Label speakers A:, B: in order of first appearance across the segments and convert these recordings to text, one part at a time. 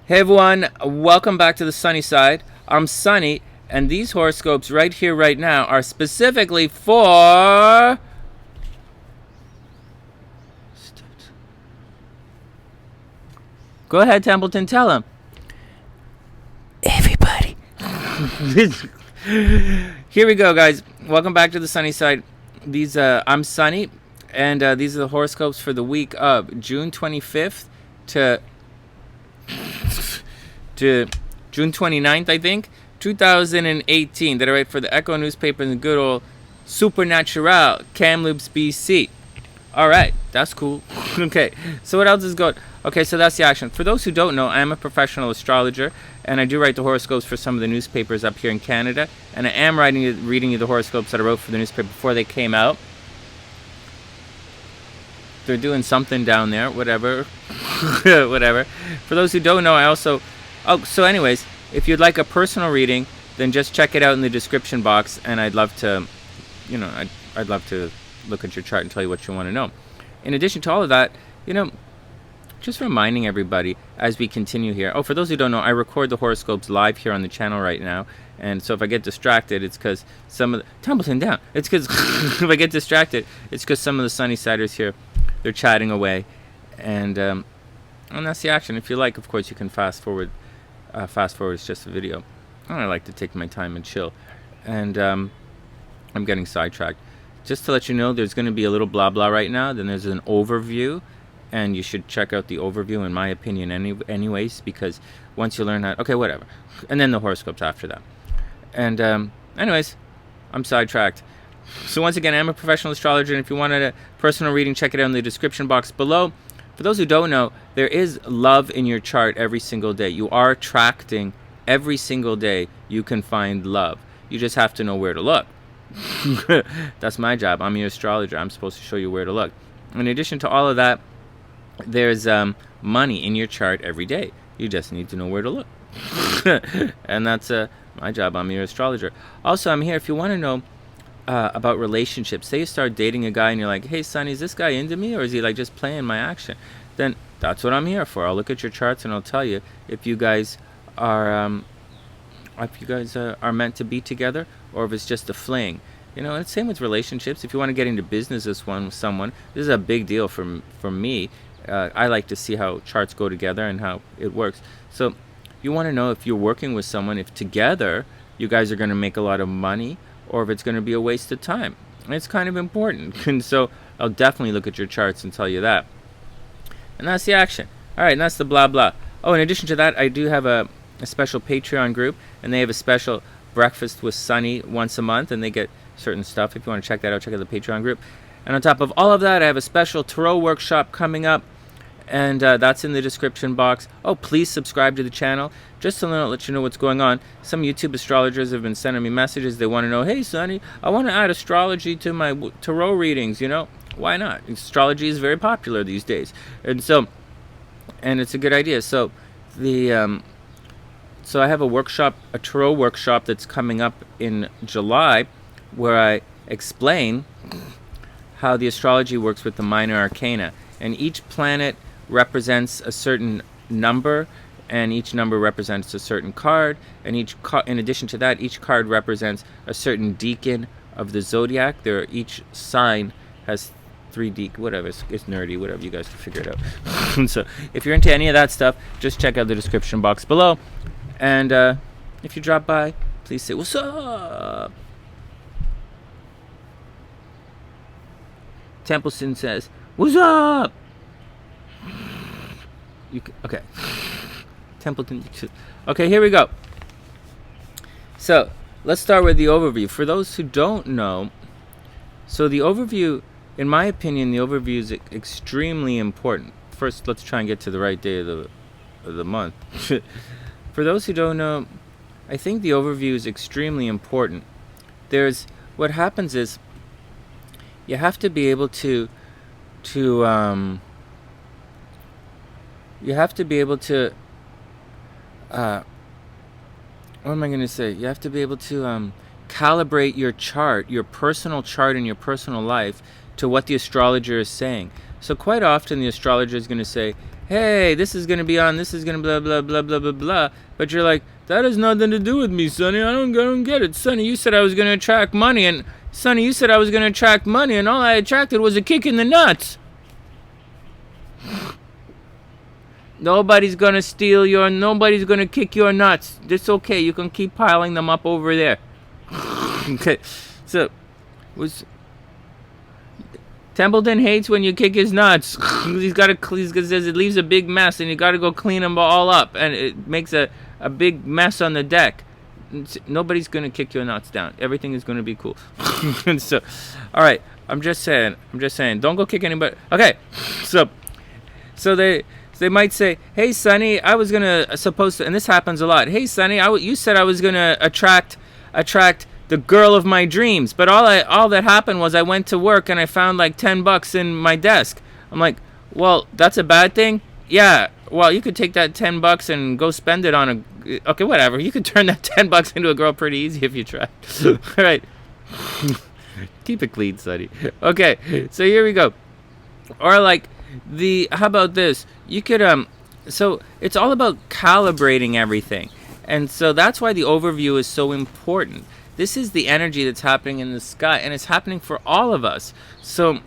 A: Hey everyone, welcome back to the Sunny Side. I'm Sunny, and these horoscopes right here, right now, are specifically for... Go ahead, Templeton, tell him. Everybody. Here we go, guys. Welcome back to the Sunny Side. I'm Sunny, and these are the horoscopes for the week of June 25th to June 29th, I think, 2018. That I write for the Echo newspaper in the good old Supernatural, Kamloops, BC. All right, that's cool. Okay, so what else is going? Okay, so that's the action. For those who don't know, I am a professional astrologer, and I do write the horoscopes for some of the newspapers up here in Canada, and I am reading you the horoscopes that I wrote for the newspaper before they came out. They're doing something down there, whatever. Whatever. For those who don't know, I also... Oh, so anyways, if you'd like a personal reading, then just check it out in the description box, and I'd love to, I'd love to look at your chart and tell you what you want to know. In addition to all of that, just reminding everybody as we continue here. Oh, for those who don't know, I record the horoscopes live here on the channel right now, and so if I get distracted, it's because some of the... Templeton down! It's because if I get distracted, it's because some of the Sunny-Siders here, they're chatting away, and that's the action. If you like, of course, you can fast forward. Fast forward is just a video. I like to take my time and chill, and I'm getting sidetracked. Just to let you know, there's going to be a little blah blah right now. Then there's an overview, and you should check out the overview, in my opinion, anyways, because once you learn how... Okay, whatever. And then the horoscopes after that. And anyways, I'm sidetracked. So once again, I'm a professional astrologer, and if you wanted a personal reading, check it out in the description box below. For those who don't know, there is love in your chart every single day. You are attracting every single day. You can find love. You just have to know where to look. That's my job. I'm your astrologer. I'm supposed to show you where to look. In addition to all of that, there's money in your chart every day. You just need to know where to look. And that's my job. I'm your astrologer. Also, I'm here if you want to know about relationships. Say you start dating a guy and you're like, hey Sonny, is this guy into me, or is he like just playing my action? Then that's what I'm here for. I'll look at your charts and I'll tell you if you guys are meant to be together, or if it's just a fling. And it's same with relationships. If you want to get into business with someone, this is a big deal for me. I like to see how charts go together and how it works. So you want to know if you're working with someone, if together you guys are going to make a lot of money, or if it's going to be a waste of time. And it's kind of important. And so I'll definitely look at your charts and tell you that. And that's the action. All right, and that's the blah blah. Oh, in addition to that, I do have a special Patreon group, and they have a special breakfast with Sunny once a month, and they get certain stuff. If you want to check that out, check out the Patreon group. And on top of all of that, I have a special tarot workshop coming up, and that's in the description box. Oh, please subscribe to the channel, just to let you know what's going on. Some YouTube astrologers have been sending me messages. They want to know, hey Sonny, I want to add astrology to my tarot readings. Why not? Astrology is very popular these days, and it's a good idea. So so I have a tarot workshop that's coming up in July, where I explain how the astrology works with the minor arcana, and each planet represents a certain number, and each number represents a certain card, and in addition to that, each card represents a certain decan of the zodiac. Each sign has 3D, whatever. It's nerdy, whatever. You guys can figure it out. So if you're into any of that stuff, just check out the description box below, and if you drop by, please say what's up. Templeton says, what's up? Okay. Templeton. Okay, here we go. So let's start with the overview. For those who don't know, so the overview, in my opinion, the overview is extremely important. First, let's try and get to the right day of the month. For those who don't know, I think the overview is extremely important. What happens is you have to be able to what am I going to say? You have to be able to calibrate your chart, your personal chart in your personal life, to what the astrologer is saying. So quite often the astrologer is going to say, hey, this is going to be on, this is going to blah, blah, blah, blah, blah, blah. But you're like, that has nothing to do with me, Sunny. I don't get it. Sunny, you said I was going to attract money. And Sunny, you said I was going to attract money. And all I attracted was a kick in the nuts. Nobody's going to steal nobody's going to kick your nuts. It's okay. You can keep piling them up over there. Okay. So, Templeton hates when you kick his nuts. He says it leaves a big mess, and you got to go clean them all up, and it makes a big mess on the deck. Nobody's going to kick your nuts down. Everything is going to be cool. So, all right. I'm just saying. Don't go kick anybody. Okay. So they might say, hey, Sunny, I was supposed to, and this happens a lot. Hey, Sunny, you said I was going to attract the girl of my dreams, but all that happened was I went to work and I found like $10 in my desk. I'm like, well, that's a bad thing? Yeah, well, you could take that $10 and go spend it on okay, whatever. You could turn that $10 into a girl pretty easy if you try. All right. Keep it clean, Sunny. Okay, so here we go. Or like, how about this? You could so it's all about calibrating everything, and so that's why the overview is so important. This is the energy that's happening in the sky, and it's happening for all of us. So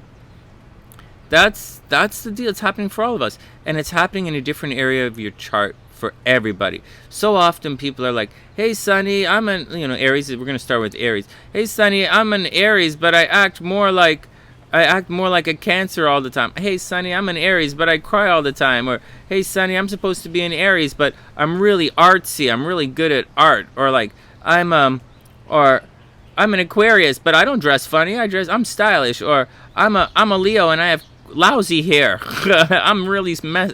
A: that's the deal. It's happening for all of us, and it's happening in a different area of your chart for everybody. So often people are like, hey, Sunny, I'm an Aries. We're going to start with Aries. Hey, Sunny, I'm an Aries, but I act more like a Cancer all the time. Hey, Sunny, I'm an Aries, but I cry all the time. Or, hey, Sunny, I'm supposed to be an Aries, but I'm really artsy. I'm really good at art. Or like, I'm an Aquarius, but I don't dress funny. I'm stylish. Or I'm a Leo and I have lousy hair. I'm really I'm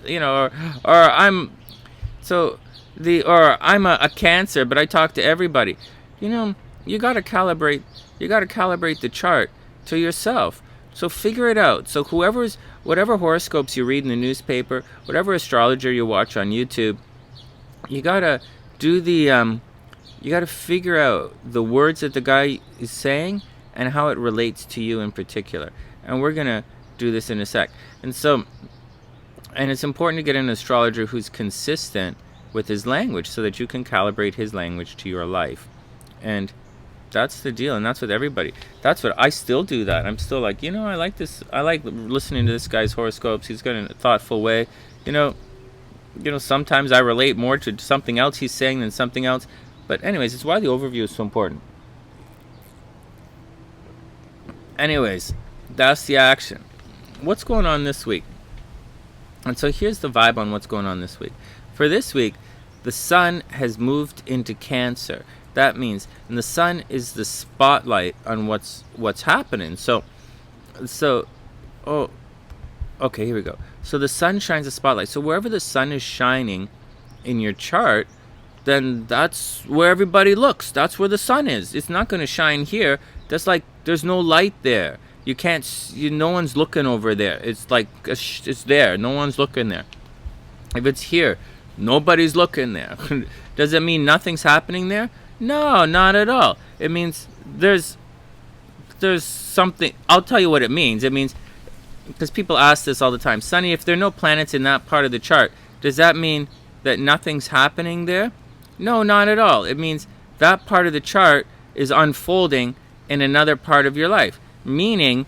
A: a Cancer, but I talk to everybody. You got to calibrate the chart to yourself. So figure it out. So whatever horoscopes you read in the newspaper, whatever astrologer you watch on YouTube, you gotta figure out the words that the guy is saying and how it relates to you in particular. And we're gonna do this in a sec. And it's important to get an astrologer who's consistent with his language so that you can calibrate his language to your life. And that's the deal, and that's with everybody. That's what I still do. That I'm still like, I like this. I like listening to this guy's horoscopes. He's got a thoughtful way. Sometimes I relate more to something else he's saying than something else. But anyways, it's why the overview is so important. Anyways, that's the action. What's going on this week? And so here's the vibe on what's going on this week. For this week, the sun has moved into Cancer. That means, and the sun is the spotlight on what's happening. Okay, here we go. So the sun shines a spotlight. So wherever the sun is shining in your chart, then that's where everybody looks. That's where the sun is. It's not going to shine here. That's like there's no light there. You can't. No one's looking over there. It's like it's there. No one's looking there. If it's here, nobody's looking there. Does it mean nothing's happening there? No, not at all. It means there's something. I'll tell you what it means. It means, because people ask this all the time, Sunny, if there are no planets in that part of the chart, does that mean that nothing's happening there? No, not at all. It means that part of the chart is unfolding in another part of your life. Meaning,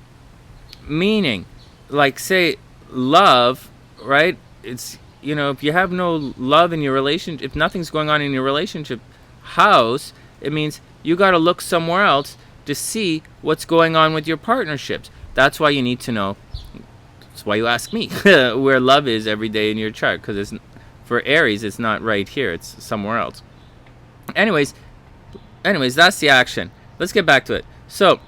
A: like say love, right? It's, if you have no love in your relationship, if nothing's going on in your relationship house, it means you got to look somewhere else to see what's going on with your partnerships. That's why you need to know. That's why you ask me where love is every day in your chart, because for Aries, it's not right here, it's somewhere else. Anyways, that's the action. Let's get back to it. So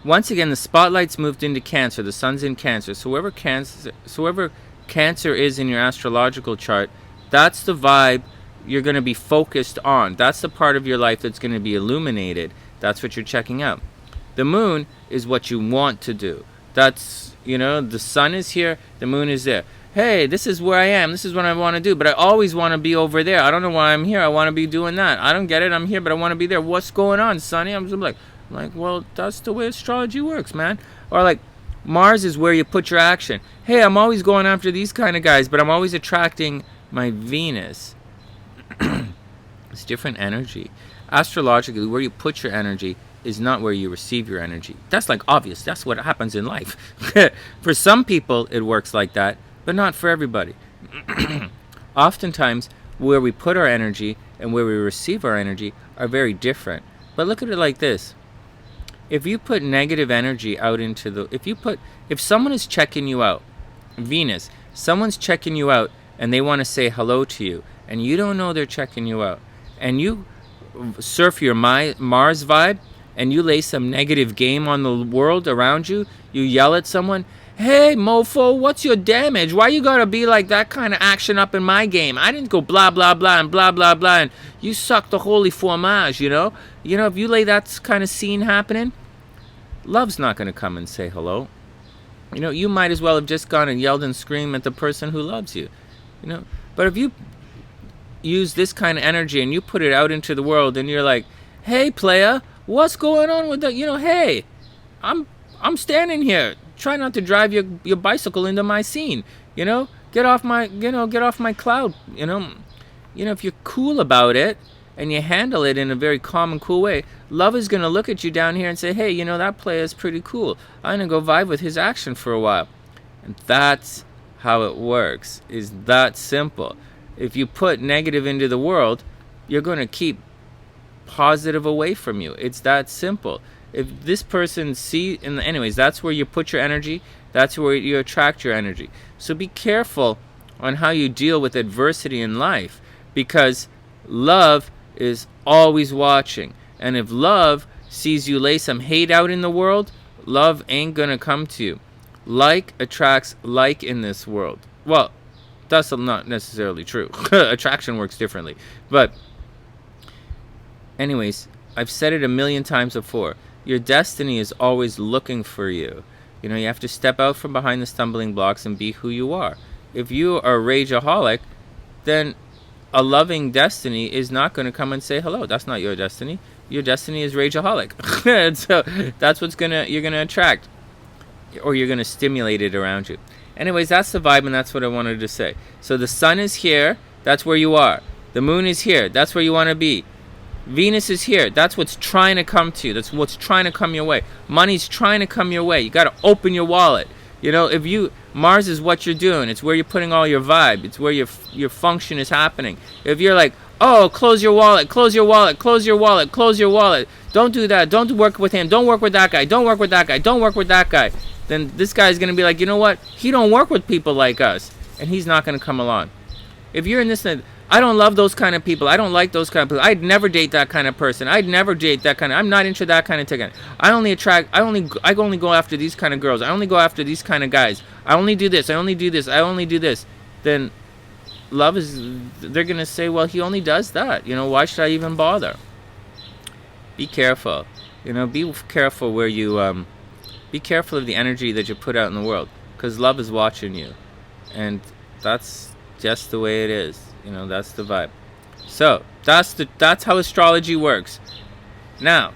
A: once again, the spotlight's moved into Cancer. The sun's in Cancer. So whoever Cancer is in your astrological chart, that's the vibe you're going to be focused on. That's the part of your life that's going to be illuminated. That's what you're checking out. The moon is what you want to do. That's, the sun is here, the moon is there. Hey, this is where I am. This is what I want to do, but I always want to be over there. I don't know why I'm here. I want to be doing that. I don't get it. I'm here, but I want to be there. What's going on, Sunny? I'm just like, well, that's the way astrology works, man. Or like, Mars is where you put your action. Hey, I'm always going after these kind of guys, but I'm always attracting my Venus. It's different energy. Astrologically, where you put your energy is not where you receive your energy. That's like obvious. That's what happens in life. For some people, it works like that, but not for everybody. Oftentimes, where we put our energy and where we receive our energy are very different. But look at it like this. If you put negative energy out into the... If someone is checking you out, Venus, someone's checking you out and they want to say hello to you, and you don't know they're checking you out, and you surf your Mars vibe, and you lay some negative game on the world around you, you yell at someone, hey, mofo, what's your damage? Why you gotta be like that kind of action up in my game? I didn't go blah, blah, blah, and blah, blah, blah, and you suck the holy fromage, you know? You know, if you lay that kind of scene happening, love's not gonna come and say hello. You know, you might as well have just gone and yelled and screamed at the person who loves you, you know? But if you use this kind of energy and you put it out into the world and you're like, hey, playa, what's going on with the, you know, hey, I'm standing here. Try not to drive your bicycle into my scene. You know, get off my cloud. You know, if you're cool about it and you handle it in a very calm and cool way, love is gonna look at you down here and say, hey, you know, that player is pretty cool. I'm gonna go vibe with his action for a while. And that's how it works. Is that simple. If you put negative into the world, you're gonna keep positive away from you. It's that simple. If this person anyways, that's where you put your energy. That's where you attract your energy. So be careful on how you deal with adversity in life, because love is always watching. And if love sees you lay some hate out in the world, love ain't gonna come to you. Like attracts like in this world. Well, that's not necessarily true. Attraction works differently. But anyways, I've said it a million times before. Your destiny is always looking for you. You know, you have to step out from behind the stumbling blocks and be who you are. If you are a rageaholic, then a loving destiny is not going to come and say hello. That's not your destiny. Your destiny is rageaholic. And so that's what's you're gonna attract, or you're gonna stimulate it around you. Anyways, that's the vibe, and that's what I wanted to say. So the sun is here. That's where you are. The moon is here. That's where you want to be. Venus is here. That's what's trying to come to you. That's what's trying to come your way. Money's trying to come your way. You got to open your wallet. You know, Mars is what you're doing. It's where you're putting all your vibe. It's where your function is happening. If you're like, oh, close your wallet, close your wallet, close your wallet, close your wallet. Don't do that. Don't work with him. Don't work with that guy. Don't work with that guy. Don't work with that guy. Then this guy's going to be like, you know what? He don't work with people like us. And he's not going to come along. If you're in this, I don't love those kind of people. I don't like those kind of people. I'd never date that kind of person. I'd never date that kind of... I'm not into that kind of ticket. I only go after these kind of girls. I only go after these kind of guys. I only do this. I only do this. I only do this. Then love is... They're going to say, well, he only does that. You know, why should I even bother? Be careful. You know, be careful where you... be careful of the energy that you put out in the world. Because love is watching you. And that's just the way it is. You know, that's the vibe. So that's how astrology works. Now,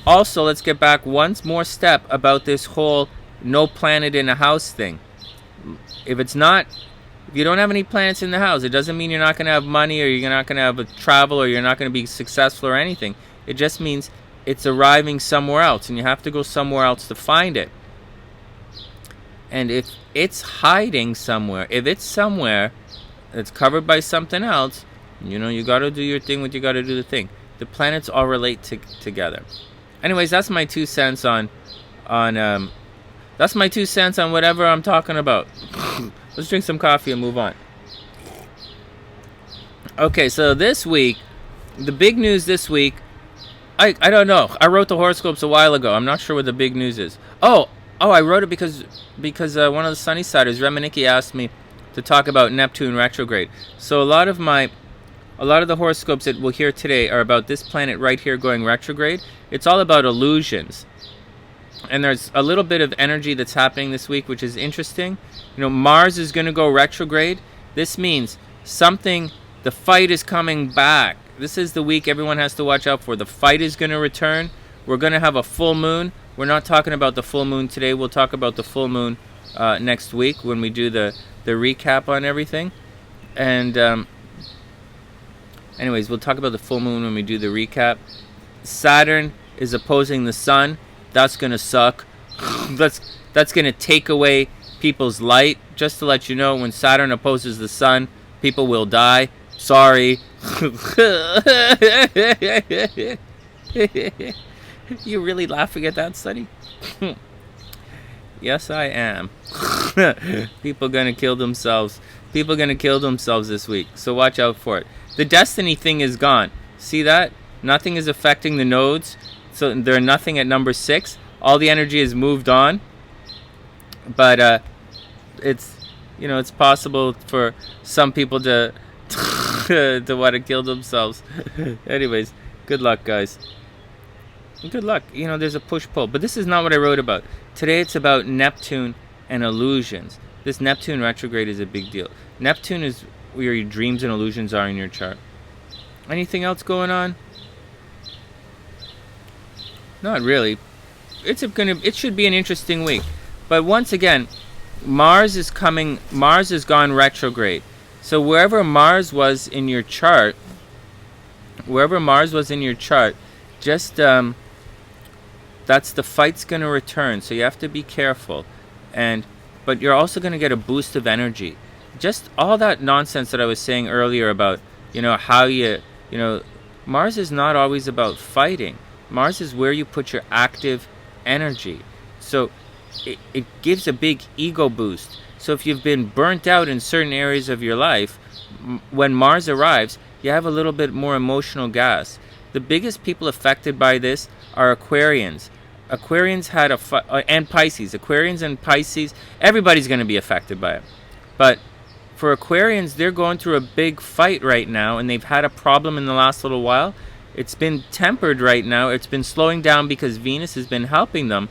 A: also, let's get back one more step about this whole no planet in a house thing. If you don't have any planets in the house, it doesn't mean you're not going to have money, or you're not going to have a travel, or you're not going to be successful or anything. It just means it's arriving somewhere else, and you have to go somewhere else to find it. And if it's hiding somewhere, if it's somewhere that's covered by something else, you know, you got to do your thing what you got to do the thing. The planets all relate together. Anyways, that's my 2 cents on that's my 2 cents on whatever I'm talking about. Let's drink some coffee and move on. Okay, so this week, the big news this week, I don't know. I wrote the horoscopes a while ago. I'm not sure what the big news is. Oh, I wrote it because one of the SunnySiders, Remaniki, asked me to talk about Neptune retrograde. So a lot of the horoscopes that we'll hear today are about this planet right here going retrograde. It's all about illusions. And there's a little bit of energy that's happening this week, which is interesting. You know, Mars is going to go retrograde. This means the fight is coming back. This is the week everyone has to watch out for. The fight is going to return. We're going to have a full moon. We're not talking about the full moon today. We'll talk about the full moon next week when we do the recap on everything. And anyways, we'll talk about the full moon when we do the recap. Saturn is opposing the sun. That's gonna suck. That's gonna take away people's light. Just to let you know, when Saturn opposes the sun, people will die. Sorry. You really laughing at that, Sunny? Yes, I am. People gonna kill themselves. People gonna kill themselves this week. So watch out for it. The destiny thing is gone. See that? Nothing is affecting the nodes. So they're nothing at number 6. All the energy has moved on. But it's, you know, it's possible for some people to to want to kill themselves. Anyways, good luck, guys. Good luck. You know, there's a push-pull. But this is not what I wrote about. Today it's about Neptune and illusions. This Neptune retrograde is a big deal. Neptune is where your dreams and illusions are in your chart. Anything else going on? Not really. It should be an interesting week. But once again, Mars has gone retrograde. So wherever Mars was in your chart, just that's the fight's going to return. So you have to be careful. But you're also going to get a boost of energy. Just all that nonsense that I was saying earlier about, you know, how Mars is not always about fighting. Mars is where you put your active energy. So it gives a big ego boost. So if you've been burnt out in certain areas of your life, when Mars arrives, you have a little bit more emotional gas. The biggest people affected by this are Aquarians. Aquarians had and Pisces. Aquarians and Pisces, everybody's going to be affected by it. But for Aquarians, they're going through a big fight right now, and they've had a problem in the last little while. It's been tempered right now. It's been slowing down because Venus has been helping them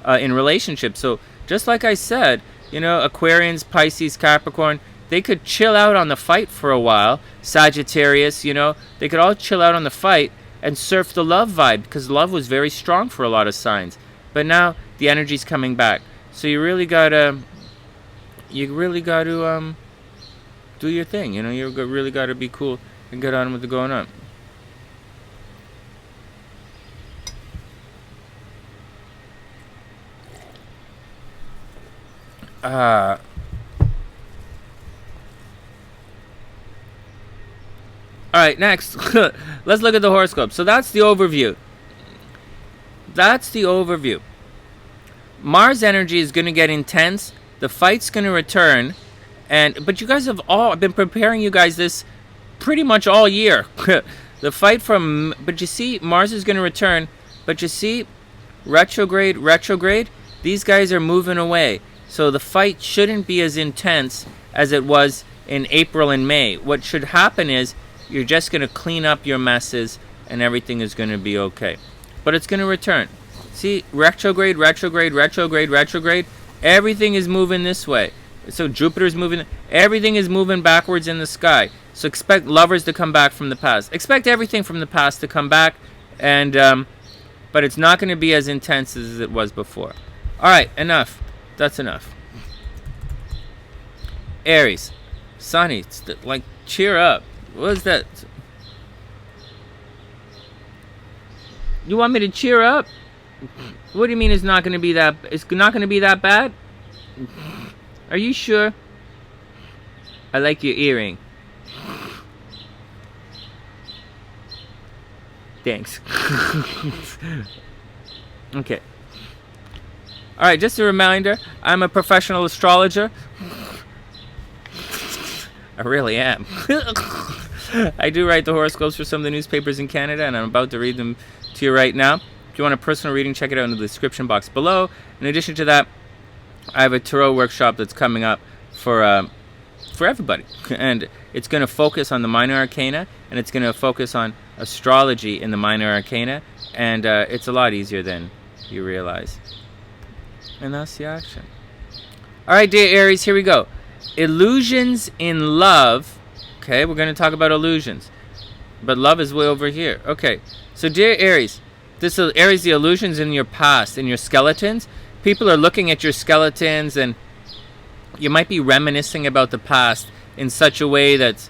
A: in relationships. So just like I said, you know, Aquarians, Pisces, Capricorn, they could chill out on the fight for a while. Sagittarius, you know, they could all chill out on the fight and surf the love vibe, because love was very strong for a lot of signs. But now the energy's coming back. So you really gotta do your thing. You know, you really gotta be cool and get on with the going on. Alright, next. Let's look at the horoscope. So that's the overview. Mars energy is going to get intense. The fight's going to return. But you guys I've been preparing you guys this pretty much all year. The fight but you see, Mars is going to return. But you see, retrograde, these guys are moving away. So the fight shouldn't be as intense as it was in April and May. What should happen is you're just going to clean up your messes and everything is going to be okay. But it's going to return. See, retrograde. Everything is moving this way. So Jupiter's moving. Everything is moving backwards in the sky. So expect lovers to come back from the past. Expect everything from the past to come back. But it's not going to be as intense as it was before. All right, enough. That's enough. Aries. Sunny, cheer up. What is that? You want me to cheer up? What do you mean it's not going to be that? It's not going to be that bad? Are you sure? I like your earring. Thanks. Okay. All right, just a reminder, I'm a professional astrologer. I really am. I do write the horoscopes for some of the newspapers in Canada, and I'm about to read them to you right now. If you want a personal reading, check it out in the description box below. In addition to that, I have a tarot workshop that's coming up for everybody, and it's going to focus on the minor arcana, and it's going to focus on astrology in the minor arcana, and it's a lot easier than you realize. And that's the action. All right, dear Aries, here we go. Illusions in love. Okay, we're going to talk about illusions. But love is way over here. Okay, so dear Aries, This Aries, the illusions in your past, in your skeletons. People are looking at your skeletons, and you might be reminiscing about the past in such a way that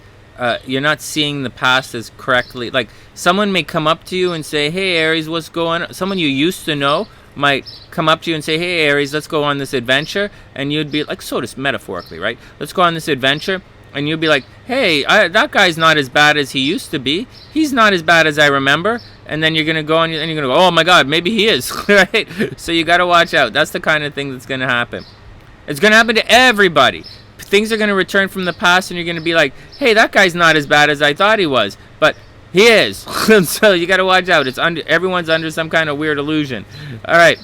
A: you're not seeing the past as correctly. Like, someone may come up to you and say, hey, Aries, what's going on? Someone you used to know might come up to you and say, hey, Aries, let's go on this adventure. And you'd be like, so just metaphorically, right? Let's go on this adventure. And you'd be like, hey, that guy's not as bad as he used to be. He's not as bad as I remember. And then you're going to go and you're going to go, oh my God, maybe he is, right? So you got to watch out. That's the kind of thing that's going to happen. It's going to happen to everybody. Things are going to return from the past, and you're going to be like, hey, that guy's not as bad as I thought he was. But he is. So you got to watch out. Everyone's under some kind of weird illusion. All right.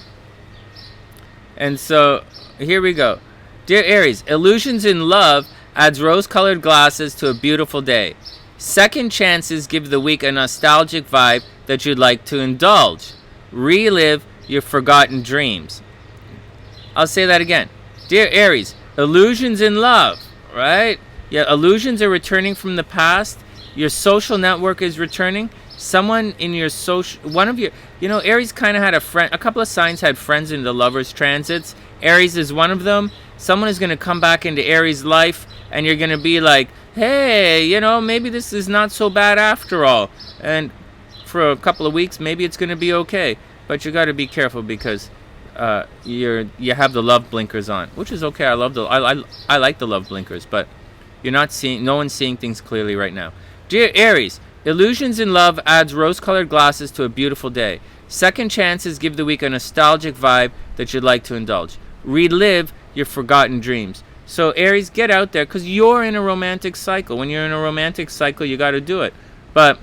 A: And so here we go. Dear Aries, illusions in love adds rose-colored glasses to a beautiful day. Second chances give the week a nostalgic vibe that you'd like to indulge. Relive your forgotten dreams. I'll say that again. Dear Aries, illusions in love, right? Yeah, illusions are returning from the past. Your social network is returning. Someone in your Aries kind of had a couple of signs had friends in the lovers transits. Aries is one of them. Someone is going to come back into Aries' life, and you're going to be like, hey, maybe this is not so bad after all. And for a couple of weeks, maybe it's going to be okay. But you got to be careful because you have the love blinkers on, which is okay. I like the love blinkers, but no one's seeing things clearly right now. Dear Aries, illusions in love adds rose-colored glasses to a beautiful day. Second chances give the week a nostalgic vibe that you'd like to indulge. Relive your forgotten dreams. So Aries, get out there, because you're in a romantic cycle. When you're in a romantic cycle, you got to do it. But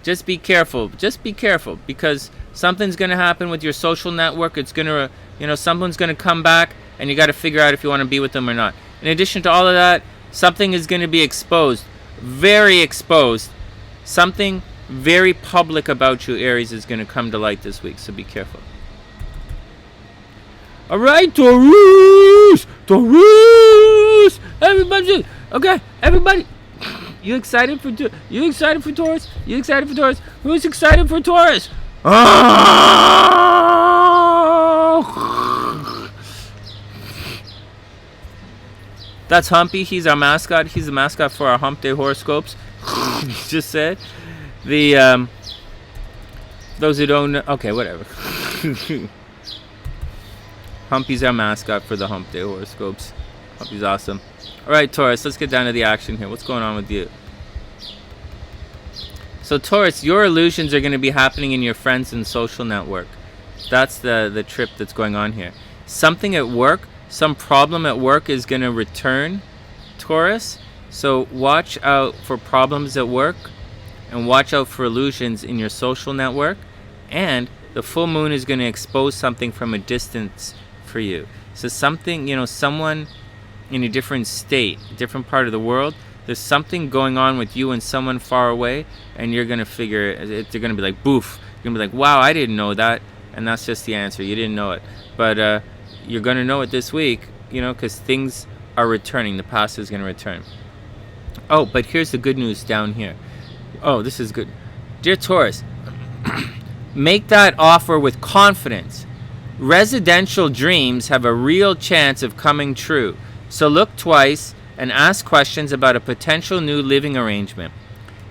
A: just be careful. Just be careful, because something's going to happen with your social network. It's going to, someone's going to come back, and you got to figure out if you want to be with them or not. In addition to all of that, something is going to be exposed. Very exposed. Something very public about you, Aries, is going to come to light this week. So be careful. All right, Taurus! Taurus! Everybody, okay, everybody. You excited for Taurus? You excited for Taurus? Who's excited for Taurus? That's Humpy. He's our mascot. He's the mascot for our Hump Day Horoscopes. Just said. Those who don't know, okay, whatever. Humpy's our mascot for the Hump Day Horoscopes. Humpy's awesome. All right, Taurus, let's get down to the action here. What's going on with you? So, Taurus, your illusions are going to be happening in your friends and social network. That's the trip that's going on here. Something at work, some problem at work is going to return, Taurus. So watch out for problems at work, and watch out for illusions in your social network. And the full moon is going to expose something from a distance for you. So something, someone in a different state, different part of the world, there's something going on with you and someone far away, and you're going to figure it. They're going to be like, boof. You're going to be like, wow, I didn't know that. And that's just the answer. You didn't know it. But you're going to know it this week, because things are returning. The past is going to return. Oh, but here's the good news down here. Oh, this is good. Dear Taurus, make that offer with confidence. Residential dreams have a real chance of coming true. So look twice and ask questions about a potential new living arrangement.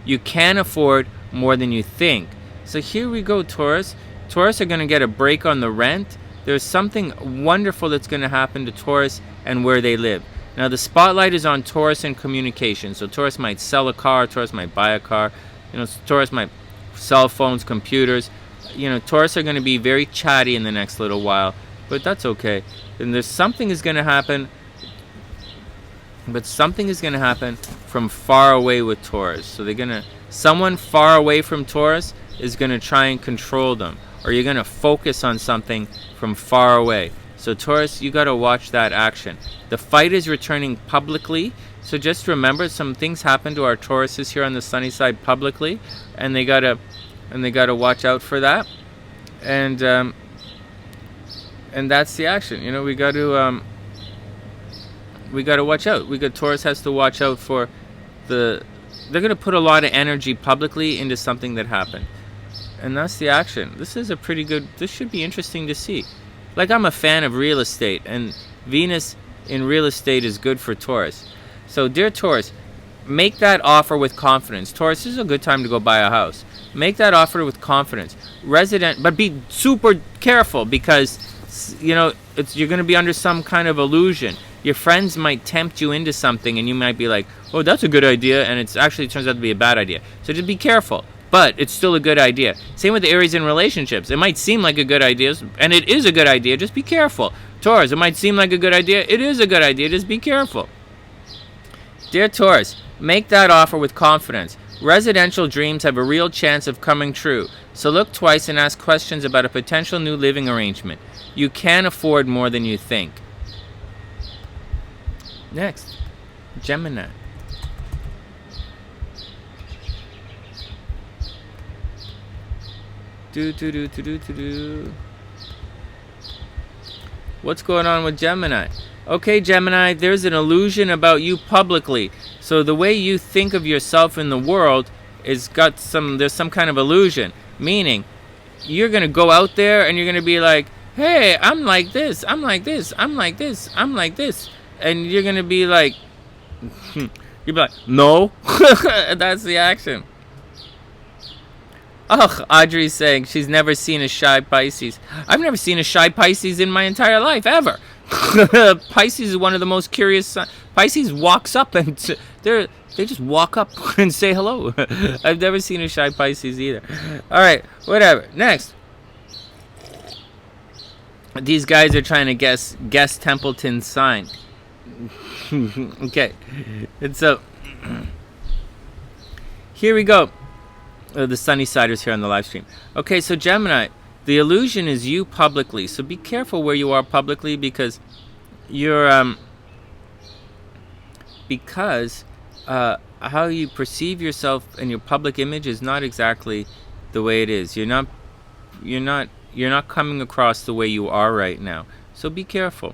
A: You can afford more than you think. So here we go, Taurus. Taurus are going to get a break on the rent. There's something wonderful that's going to happen to Taurus and where they live. Now, the spotlight is on Taurus and communication. So Taurus might sell a car. Taurus might buy a car. Taurus might cell phones, computers. Taurus are going to be very chatty in the next little while. But that's okay. And there's something is going to happen. But something is going to happen from far away with Taurus. So someone far away from Taurus is going to try and control them. Or you're going to focus on something from far away. So Taurus, you got to watch that action. The fight is returning publicly. So just remember, some things happen to our Tauruses here on the SunnySide publicly, and they gotta watch out for that. And that's the action. We got to watch out. Taurus has to watch out for they're going to put a lot of energy publicly into something that happened. And that's the action. This is a pretty good, this should be interesting to see. Like, I'm a fan of real estate, and Venus in real estate is good for Taurus. So, dear Taurus, make that offer with confidence. Taurus, this is a good time to go buy a house. Make that offer with confidence. But be super careful, because, you know, you're going to be under some kind of illusion. Your friends might tempt you into something, and you might be like, oh, that's a good idea, and it actually turns out to be a bad idea. So just be careful. But it's still a good idea. Same with the Aries in relationships. It might seem like a good idea, and it is a good idea. Just be careful. Taurus, it might seem like a good idea. It is a good idea. Just be careful. Dear Taurus, make that offer with confidence. Residential dreams have a real chance of coming true, so look twice and ask questions about a potential new living arrangement. You can afford more than you think. Next, Gemini. What's going on with Gemini? Okay, Gemini, there's an illusion about you publicly. So the way you think of yourself in the world there's some kind of illusion. Meaning, you're going to go out there and you're going to be like, hey, I'm like this, I'm like this, I'm like this, I'm like this. And you're going to be like, you'll be like, no. That's the action. Ugh, Audrey's saying she's never seen a shy Pisces. I've never seen a shy Pisces in my entire life, ever. Pisces is one of the most curious. Pisces walks up and they just walk up and say hello. I've never seen a shy Pisces either. All right, whatever. Next. These guys are trying to guess Templeton's sign. Okay. And so, here we go. The SunnySiders here on the live stream. Okay, so Gemini, the illusion is you publicly. So be careful where you are publicly, because you're how you perceive yourself and your public image is not exactly the way it is. You're not coming across the way you are right now. So be careful.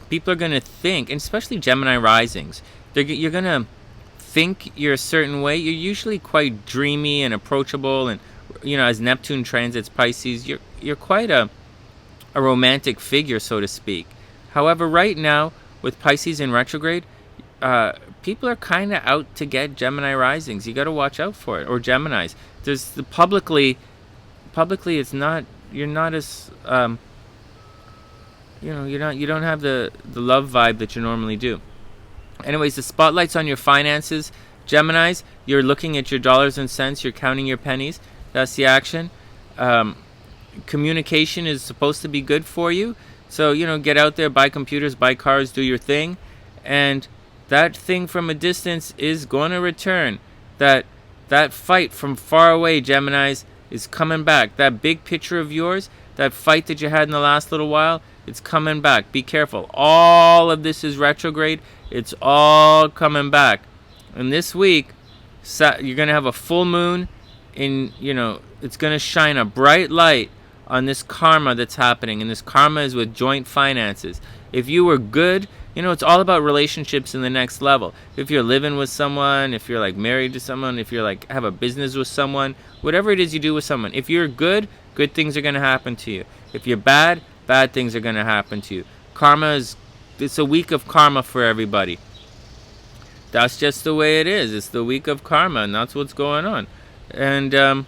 A: People are going to think, and especially Gemini risings, you're going to think you're a certain way. You're usually quite dreamy and approachable, and you know, as Neptune transits Pisces, you're quite a romantic figure, so to speak. However, right now with Pisces in retrograde, people are kind of out to get Gemini risings. You got to watch out for it, or Geminis. There's the publicly it's not, you're not as you don't have the love vibe that you normally do. Anyways, the spotlight's on your finances. Geminis, you're looking at your dollars and cents. You're counting your pennies. That's the action. Communication is supposed to be good for you. So, you know, get out there, buy computers, buy cars, do your thing. And that thing from a distance is going to return. That fight from far away, Geminis, is coming back. That big picture of yours, that fight that you had in the last little while, it's coming back. Be careful. All of this is retrograde. It's all coming back. And this week, you're going to have a full moon. It's going to shine a bright light on this karma that's happening. And this karma is with joint finances. If you were good, it's all about relationships in the next level. If you're living with someone, if you're like married to someone, if you're like have a business with someone, whatever it is you do with someone. If you're good, good things are going to happen to you. If you're bad, bad things are going to happen to you. It's a week of karma for everybody. That's just the way it is. It's the week of karma, and that's what's going on. And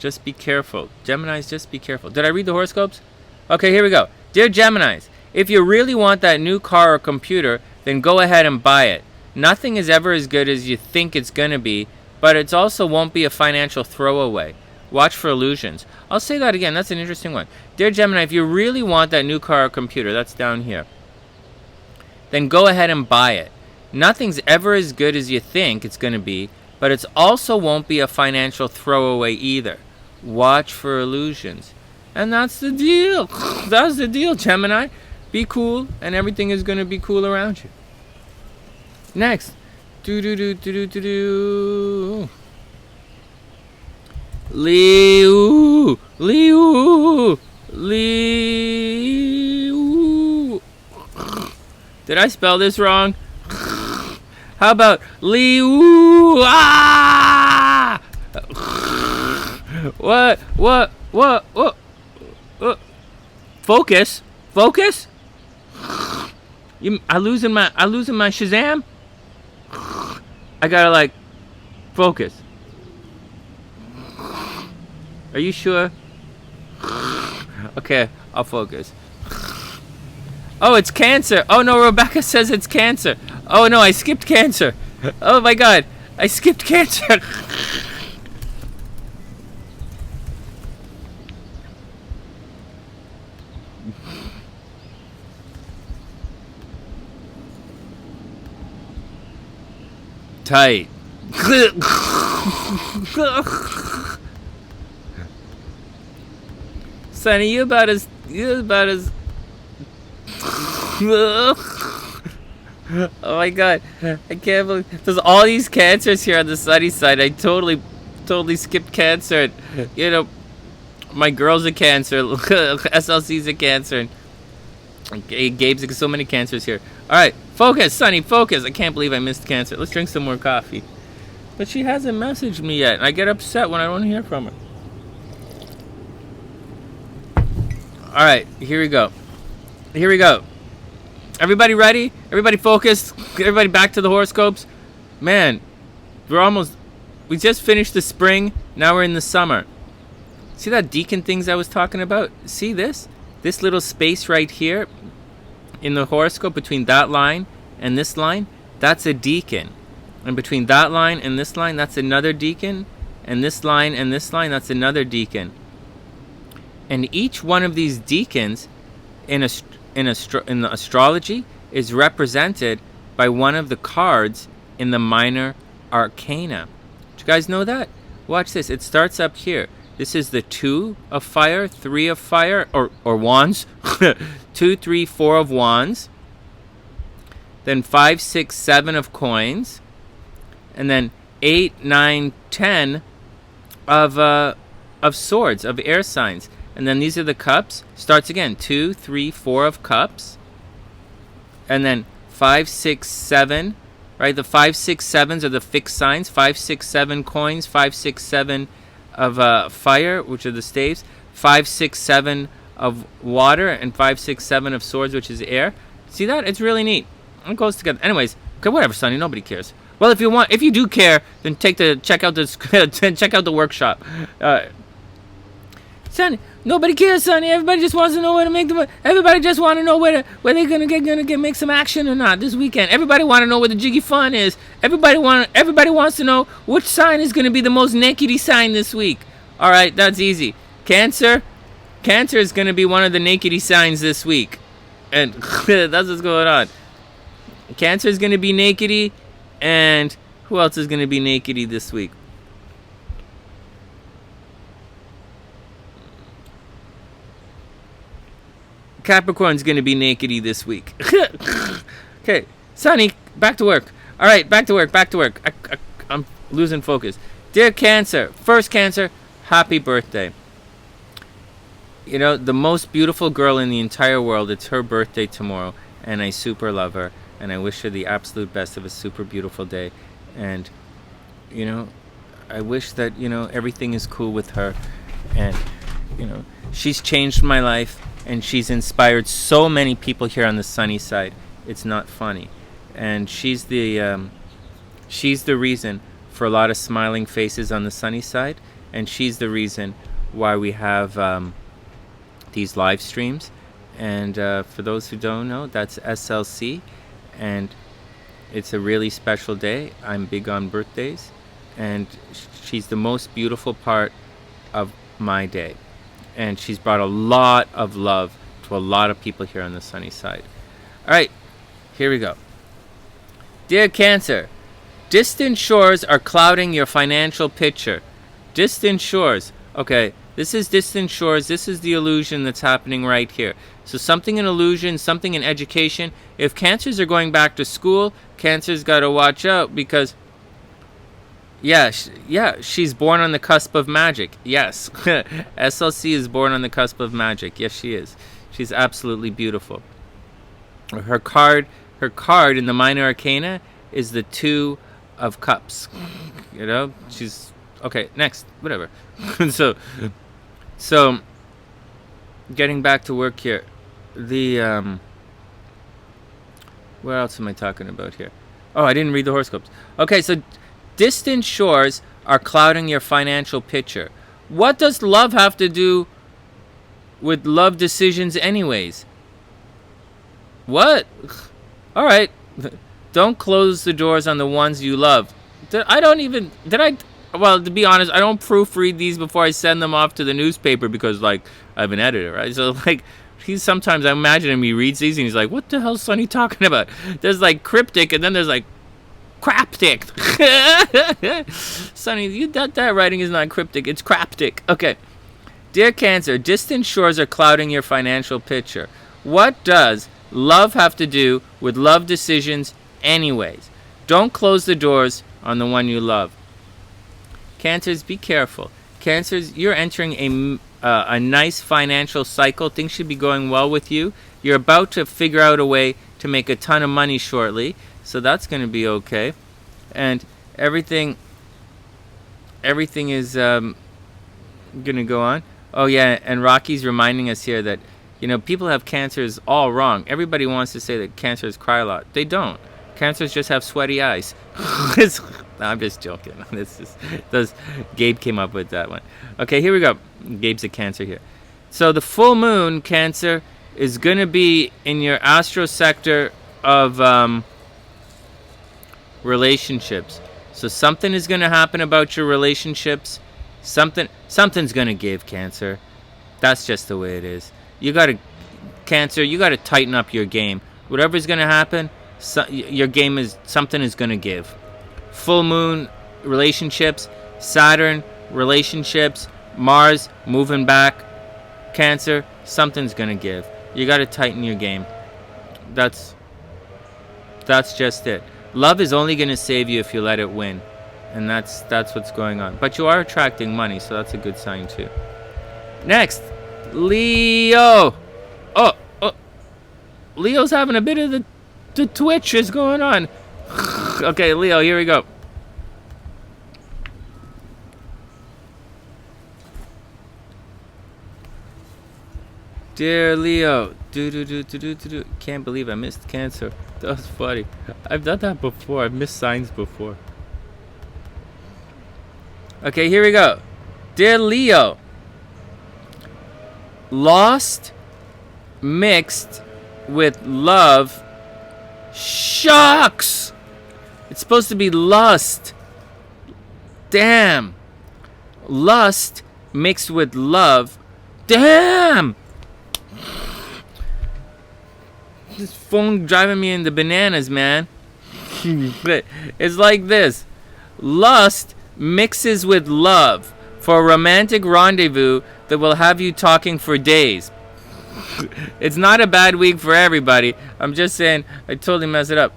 A: just be careful. Geminis, just be careful. Did I read the horoscopes? Okay, here we go. Dear Geminis, if you really want that new car or computer, then go ahead and buy it. Nothing is ever as good as you think it's going to be, but it also won't be a financial throwaway. Watch for illusions. I'll say that again. That's an interesting one. Dear Gemini, if you really want that new car or computer, that's down here, then go ahead and buy it. Nothing's ever as good as you think it's going to be, but it also won't be a financial throwaway either. Watch for illusions. And that's the deal. That's the deal, Gemini. Be cool, and everything is going to be cool around you. Next. Leo. Did I spell this wrong? How about Leo? What? Focus. Focus. I losing my Shazam. I gotta like focus. Are you sure? Okay, I'll focus. Oh, it's Cancer. Oh no, Rebecca says it's Cancer. Oh no, I skipped Cancer. Oh my God, I skipped Cancer. Tight. Sunny, you about as oh my God, I can't believe there's all these Cancers here on the sunny side. I totally skipped Cancer. You know, my girl's a Cancer, SLC's a Cancer, and Gabe's so many Cancers here. All right, focus, Sunny, focus. I can't believe I missed Cancer. Let's drink some more coffee. But she hasn't messaged me yet, and I get upset when I don't hear from her. All right, here we go. Everybody ready? Everybody focused? Everybody back to the horoscopes? Man, we just finished the spring. Now we're in the summer. See that deacon things I was talking about? See this? This little space right here in the horoscope between that line and this line, that's a deacon. And between that line and this line, that's another deacon. And this line and this line, that's another deacon. And each one of these deacons in the astrology is represented by one of the cards in the minor arcana. Did you guys know that? Watch this. It starts up here. This is the 2 of fire, 3 of fire, or wands. 2, 3, 4 of wands. Then 5, 6, 7 of coins. And then 8, 9, 10 of swords, of air signs. And then these are the cups. Starts again. 2, 3, 4 of cups. And then 5, 6, 7. Right? The 5, 6, 7s are the fixed signs. 5, 6, 7 coins. 5, 6, 7 of fire, which are the staves. 5, 6, 7 of water. And 5, 6, 7 of swords, which is air. See that? It's really neat. It goes together. Anyways, okay, whatever, Sunny. Nobody cares. Well, if you do care, then check out the workshop. Sonny, nobody cares, Sonny. Everybody just wants to know where to make the money. Everybody just want to know where they're gonna make some action or not this weekend. Everybody want to know where the jiggy fun is. Everybody wants to know which sign is gonna be the most nakedy sign this week. All right, that's easy. Cancer is gonna be one of the nakedy signs this week, and that's what's going on. Cancer is gonna be nakedy, and who else is gonna be nakedy this week? Capricorn's gonna be nakedy this week. Okay, Sunny, back to work. All right, back to work. I'm losing focus. Dear Cancer, first Cancer, happy birthday. You know, the most beautiful girl in the entire world. It's her birthday tomorrow, and I super love her, and I wish her the absolute best of a super beautiful day. And you know, I wish that everything is cool with her, and she's changed my life. And she's inspired so many people here on the sunny side. It's not funny. And she's the reason for a lot of smiling faces on the sunny side. And she's the reason why we have these live streams. And for those who don't know, that's SLC. And it's a really special day. I'm big on birthdays. And she's the most beautiful part of my day. And she's brought a lot of love to a lot of people here on the sunny side. All right, here we go. Dear Cancer, distant shores are clouding your financial picture. Distant shores. Okay, this is distant shores. This is the illusion that's happening right here. So something in illusion, something in education. If Cancers are going back to school, Cancer's got to watch out because she's born on the cusp of magic. Yes, SLC is born on the cusp of magic. Yes, she is. She's absolutely beautiful. Her card in the minor arcana is the 2 of cups. She's Okay, next. Whatever. so, so, getting back to work here. The, what else am I talking about here? Oh, I didn't read the horoscopes. Okay, so distant shores are clouding your financial picture. What does love have to do with love decisions anyways? What? All right. Don't close the doors on the ones you love. Well, to be honest, I don't proofread these before I send them off to the newspaper because, like, I have an editor, right? So, like, sometimes I imagine him, he reads these and he's like, what the hell's Sunny talking about? There's, like, cryptic and then there's, like, craptic. Sunny, that writing is not cryptic, it's craptic. Okay. Dear Cancer, distant shores are clouding your financial picture. What does love have to do with love decisions anyways? Don't close the doors on the one you love. Cancers, be careful. Cancers, you're entering a nice financial cycle. Things should be going well with you. You're about to figure out a way to make a ton of money shortly, so that's going to be okay. And everything is going to go on. Oh yeah, and Rocky's reminding us here that, you know, people have cancers all wrong. Everybody wants to say that cancers cry a lot. They don't. Cancers just have sweaty eyes. I'm just joking. Gabe came up with that one. Okay, here we go. Gabe's a Cancer here. So the full moon, Cancer, is going to be in your astro sector of relationships. So something is going to happen about your relationships. Something's going to give, Cancer. That's just the way it is. Cancer, you got to tighten up your game. Whatever's going to happen, your game is, something is going to give. Full moon, relationships. Saturn, relationships. Mars, moving back. Cancer, something's going to give. You got to tighten your game. That's just it. Love is only going to save you if you let it win. And that's what's going on. But you are attracting money, so that's a good sign too. Next, Leo. Oh. Leo's having a bit of the twitches going on. Okay, Leo, here we go. Dear Leo, can't believe I missed Cancer. That was funny. I've done that before. I've missed signs before. Okay, here we go. Dear Leo, lost mixed with love. Shucks! It's supposed to be lust. Damn. Lust mixed with love. Damn! This phone driving me into bananas, man. It's like this. Lust mixes with love for a romantic rendezvous that will have you talking for days. It's not a bad week for everybody. I'm just saying, I totally messed it up.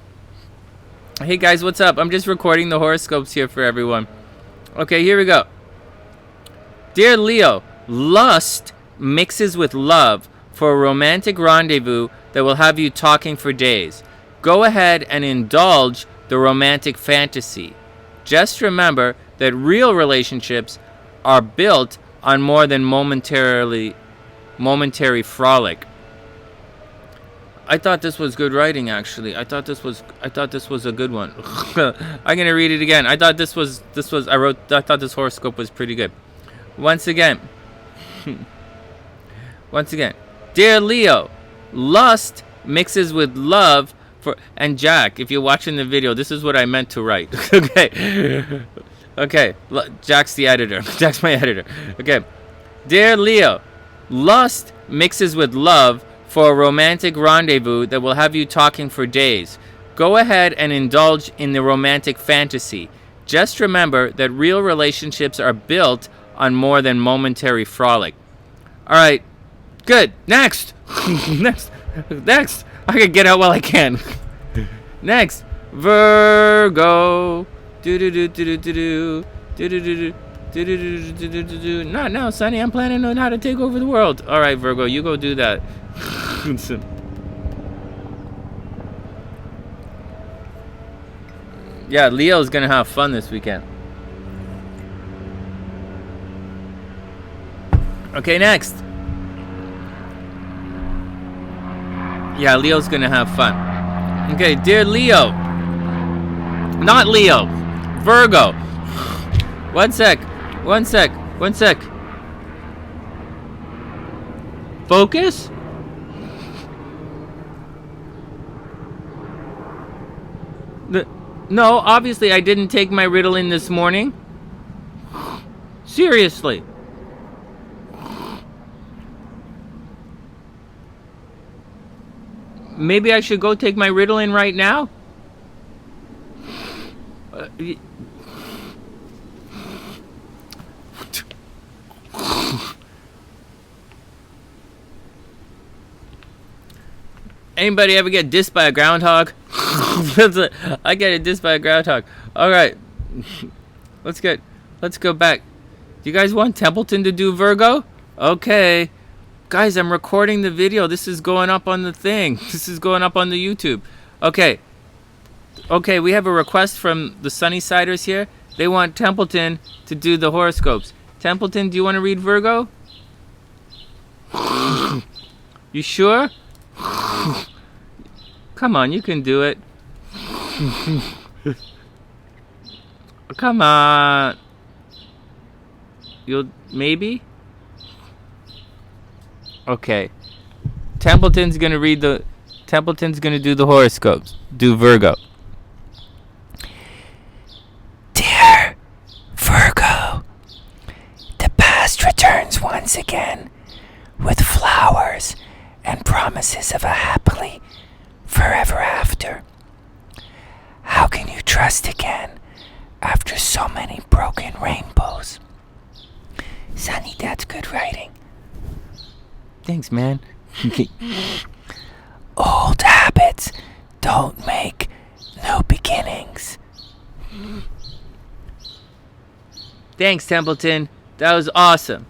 A: Hey guys, what's up? I'm just recording the horoscopes here for everyone. Okay, here we go. Dear Leo, lust mixes with love for a romantic rendezvous that will have you talking for days. Go ahead and indulge the romantic fantasy. Just remember that real relationships are built on more than momentary frolic. I thought this was good writing, actually. I thought this was a good one. I'm gonna read it again. I thought this horoscope was pretty good. Once again, dear Leo, lust mixes with love for, and Jack, if you're watching the video, this is what I meant to write. Okay, Jack's the editor. Jack's my editor. Okay, dear Leo, lust mixes with love for a romantic rendezvous that will have you talking for days. Go ahead and indulge in the romantic fantasy. Just remember that real relationships are built on more than momentary frolic. All right, good. Next. Next. I can get out while I can. Next, Virgo. Not now, Sunny. I'm planning on how to take over the world. All right, Virgo, you go do that. Yeah, Leo's gonna have fun this weekend. Okay, next. Yeah, Leo's gonna have fun. Okay, dear Leo. Not Leo. Virgo. One sec. Focus? No, obviously I didn't take my Ritalin this morning. Seriously. Maybe I should go take my Ritalin right now? Anybody ever get dissed by a groundhog? I get dissed by a groundhog. Alright. Let's go back. Do you guys want Templeton to do Virgo? Okay. Guys, I'm recording the video. This is going up on the thing. This is going up on the YouTube. Okay. Okay, we have a request from the SunnySiders here. They want Templeton to do the horoscopes. Templeton, do you want to read Virgo? You sure? Come on, you can do it. Come on. You'll maybe? Okay. Templeton's gonna do the horoscopes. Do Virgo.
B: Dear Virgo, the past returns once again with flowers and promises of a happily forever after. How can you trust again after so many broken rainbows? Sunny, that's good writing.
A: Thanks, man.
B: Old habits don't make new beginnings.
A: Thanks, Templeton. That was awesome.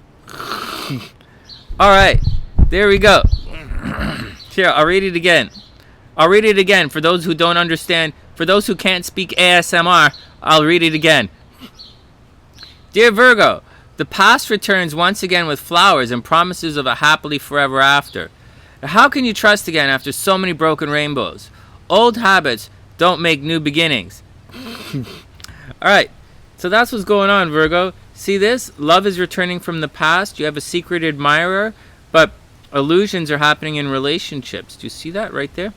A: Alright, there we go. Here, I'll read it again. For those who don't understand, for those who can't speak ASMR, I'll read it again. Dear Virgo, the past returns once again with flowers and promises of a happily forever after. How can you trust again after so many broken rainbows? Old habits don't make new beginnings. Alright, so that's what's going on, Virgo. See this? Love is returning from the past. You have a secret admirer, but illusions are happening in relationships. Do you see that right there?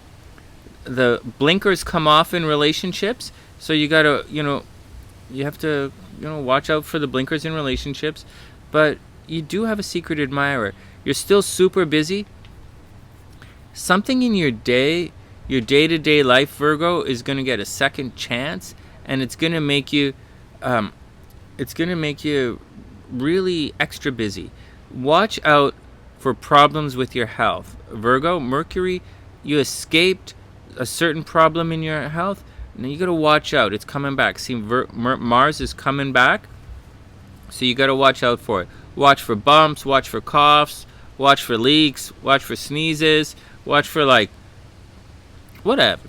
A: The blinkers come off in relationships, so you gotta, you have to, watch out for the blinkers in relationships. But you do have a secret admirer. You're still super busy. Something in your day-to-day life, Virgo, is gonna get a second chance, and it's gonna make you, really extra busy. Watch out for problems with your health, Virgo. Mercury, you escaped a certain problem in your health. Now you gotta watch out. It's coming back. See, Mars is coming back, so you gotta watch out for it. Watch for bumps. Watch for coughs. Watch for leaks. Watch for sneezes. Watch for whatever.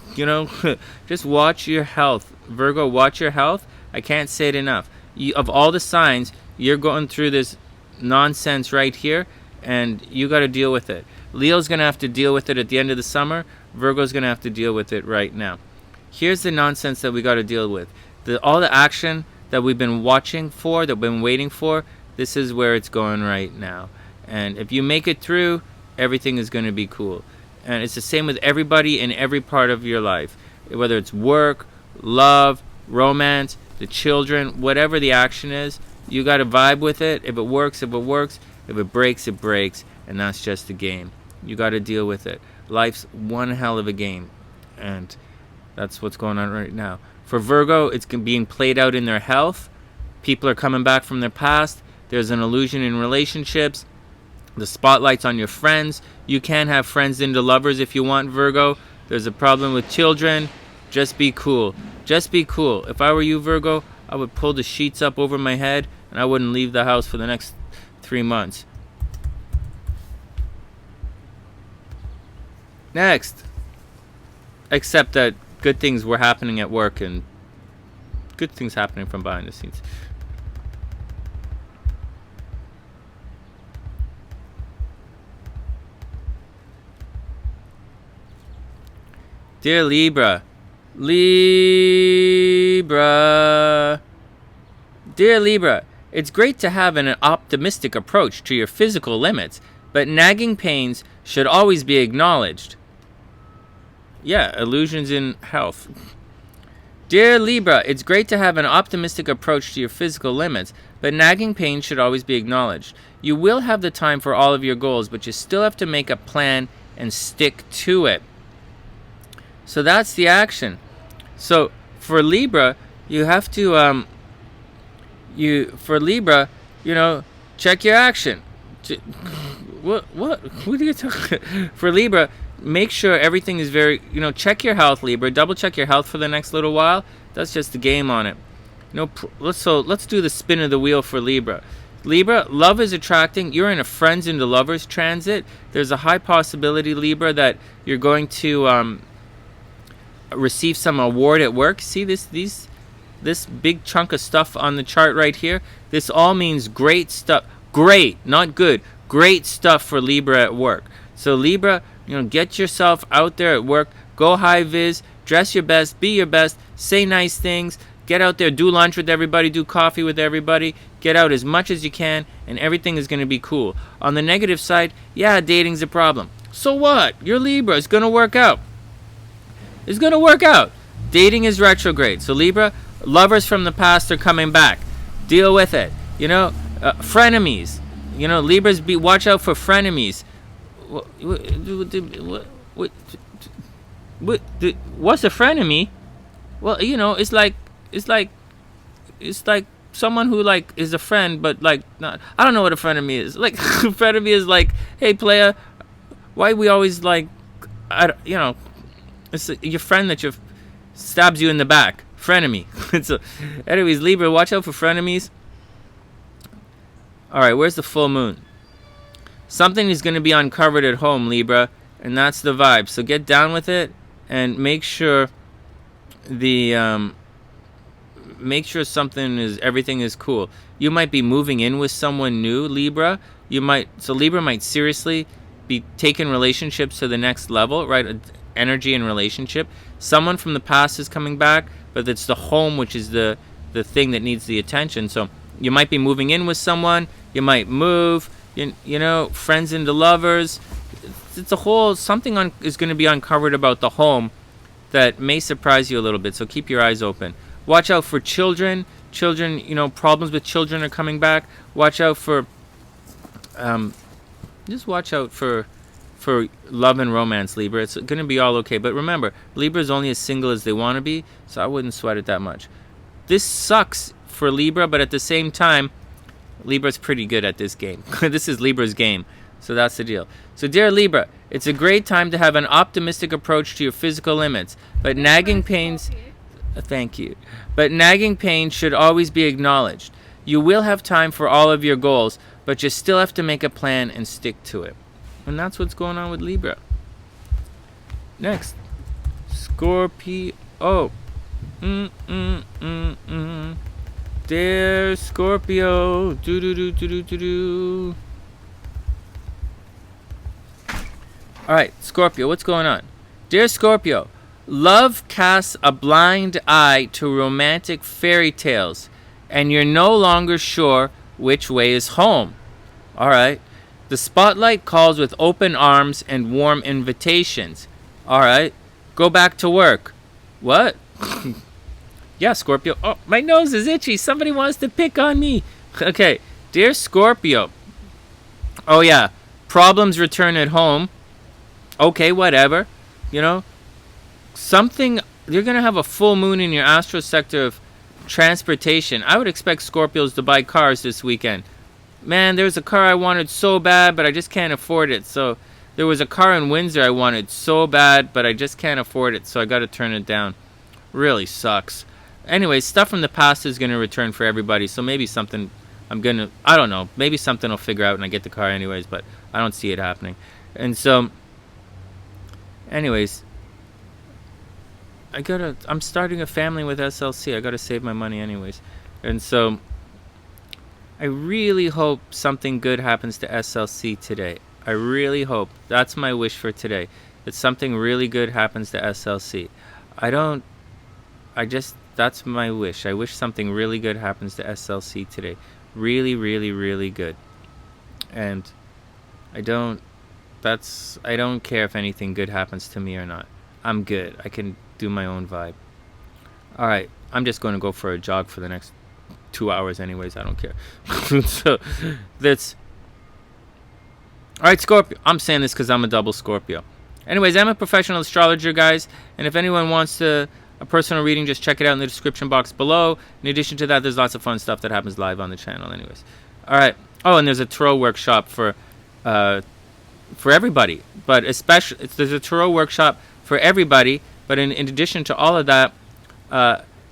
A: Just watch your health, Virgo. Watch your health. I can't say it enough. Of all the signs, you're going through this nonsense right here, and you got to deal with it. Leo's going to have to deal with it at the end of the summer. Virgo's going to have to deal with it right now. Here's the nonsense that we got to deal with. All the action that we've been watching for, that we've been waiting for, this is where it's going right now. And if you make it through, everything is going to be cool. And it's the same with everybody in every part of your life. Whether it's work, love, romance, the children, whatever the action is, you got to vibe with it. If it works, it works. If it breaks, it breaks. And that's just a game. You got to deal with it. Life's one hell of a game. And that's what's going on right now. For Virgo, it's being played out in their health. People are coming back from their past. There's an illusion in relationships. The spotlight's on your friends. You can have friends into lovers if you want, Virgo. There's a problem with children. Just be cool. Just be cool. If I were you, Virgo, I would pull the sheets up over my head and I wouldn't leave the house for the next 3 months. Next. Except that good things were happening at work and good things happening from behind the scenes. Dear Libra. Libra. Dear Libra, it's great to have an optimistic approach to your physical limits, but nagging pains should always be acknowledged. Yeah, illusions in health. Dear Libra, it's great to have an optimistic approach to your physical limits, but nagging pain should always be acknowledged. You will have the time for all of your goals, but you still have to make a plan and stick to it. So that's the action. So for Libra, you have to check your action. What are you talking? For Libra, make sure everything is very, check your health, Libra. Double check your health for the next little while. That's just the game on it. Let's do the spin of the wheel for Libra. Libra, love is attracting. You're in a friends into lovers transit. There's a high possibility, Libra, that you're going to receive some award at work. See this big chunk of stuff on the chart right here? This all means great stuff. Great, not good. Great stuff for Libra at work. So Libra, get yourself out there at work. Go high vis. Dress your best. Be your best. Say nice things. Get out there. Do lunch with everybody. Do coffee with everybody. Get out as much as you can, and everything is going to be cool. On the negative side, yeah, dating's a problem. So what? You're Libra. It's going to work out. It's going to work out. Dating is retrograde. So Libra, lovers from the past are coming back. Deal with it. Frenemies. Libras, watch out for frenemies. What's a frenemy? Well, it's like someone who is a friend, but not. I don't know what a frenemy is. Like frenemy is like, hey player, why we always it's your friend that stabs you in the back. Frenemy. So, anyways, Libra, watch out for frenemies. All right, where's the full moon? Something is going to be uncovered at home, Libra, and that's the vibe. So get down with it and make sure everything is cool. You might be moving in with someone new, Libra. Libra might seriously be taking relationships to the next level, right? Energy and relationship. Someone from the past is coming back, but it's the home which is the thing that needs the attention. So you might be moving in with someone. You might move. Friends into lovers. It's a whole something is going to be uncovered about the home that may surprise you a little bit. So keep your eyes open. Watch out for children. Children, problems with children are coming back. Watch out for. Just watch out for love and romance, Libra. It's going to be all okay. But remember, Libra is only as single as they want to be, so I wouldn't sweat it that much. This sucks for Libra, but at the same time, Libra's pretty good at this game. This is Libra's game, so that's the deal. So dear Libra, it's a great time to have an optimistic approach to your physical limits, but nagging pains... Thank you. But nagging pain should always be acknowledged. You will have time for all of your goals, but you still have to make a plan and stick to it. And that's what's going on with Libra. Next, Scorpio. Dear Scorpio. Do. Alright, Scorpio, what's going on? Dear Scorpio, love casts a blind eye to romantic fairy tales, and you're no longer sure which way is home. Alright. The spotlight calls with open arms and warm invitations. Alright. Go back to work. What? Yeah, Scorpio. Oh, my nose is itchy. Somebody wants to pick on me. Okay. Dear Scorpio. Oh, yeah. Problems return at home. Okay, whatever. Something. You're going to have a full moon in your astro sector of transportation. I would expect Scorpios to buy cars this weekend. Man, there's a car I wanted so bad, but I just can't afford it. So there was a car in Windsor I wanted so bad, but I just can't afford it. So I got to turn it down. Really sucks. Anyway, stuff from the past is going to return for everybody. So maybe something I don't know. Maybe something will figure out and I get the car anyways, but I don't see it happening. And so, anyways, I'm starting a family with SLC. I got to save my money anyways. And so I really hope something good happens to SLC today. I really hope. That's my wish for today. that something really good happens to SLC. That's my wish. I wish something really good happens to SLC today. Really, really, really good. And I don't care if anything good happens to me or not. I'm good. I can do my own vibe. All right. I'm just going to go for a jog for the next 2 hours anyways. I don't care. So that's... All right, Scorpio. I'm saying this because I'm a double Scorpio. Anyways, I'm a professional astrologer, guys. And if anyone wants a personal reading, just check it out in the description box below. In addition to that, there's lots of fun stuff that happens live on the channel anyways. All right. Oh, and there's a tarot workshop for everybody. But especially, there's a tarot workshop for everybody. But in addition to all of that,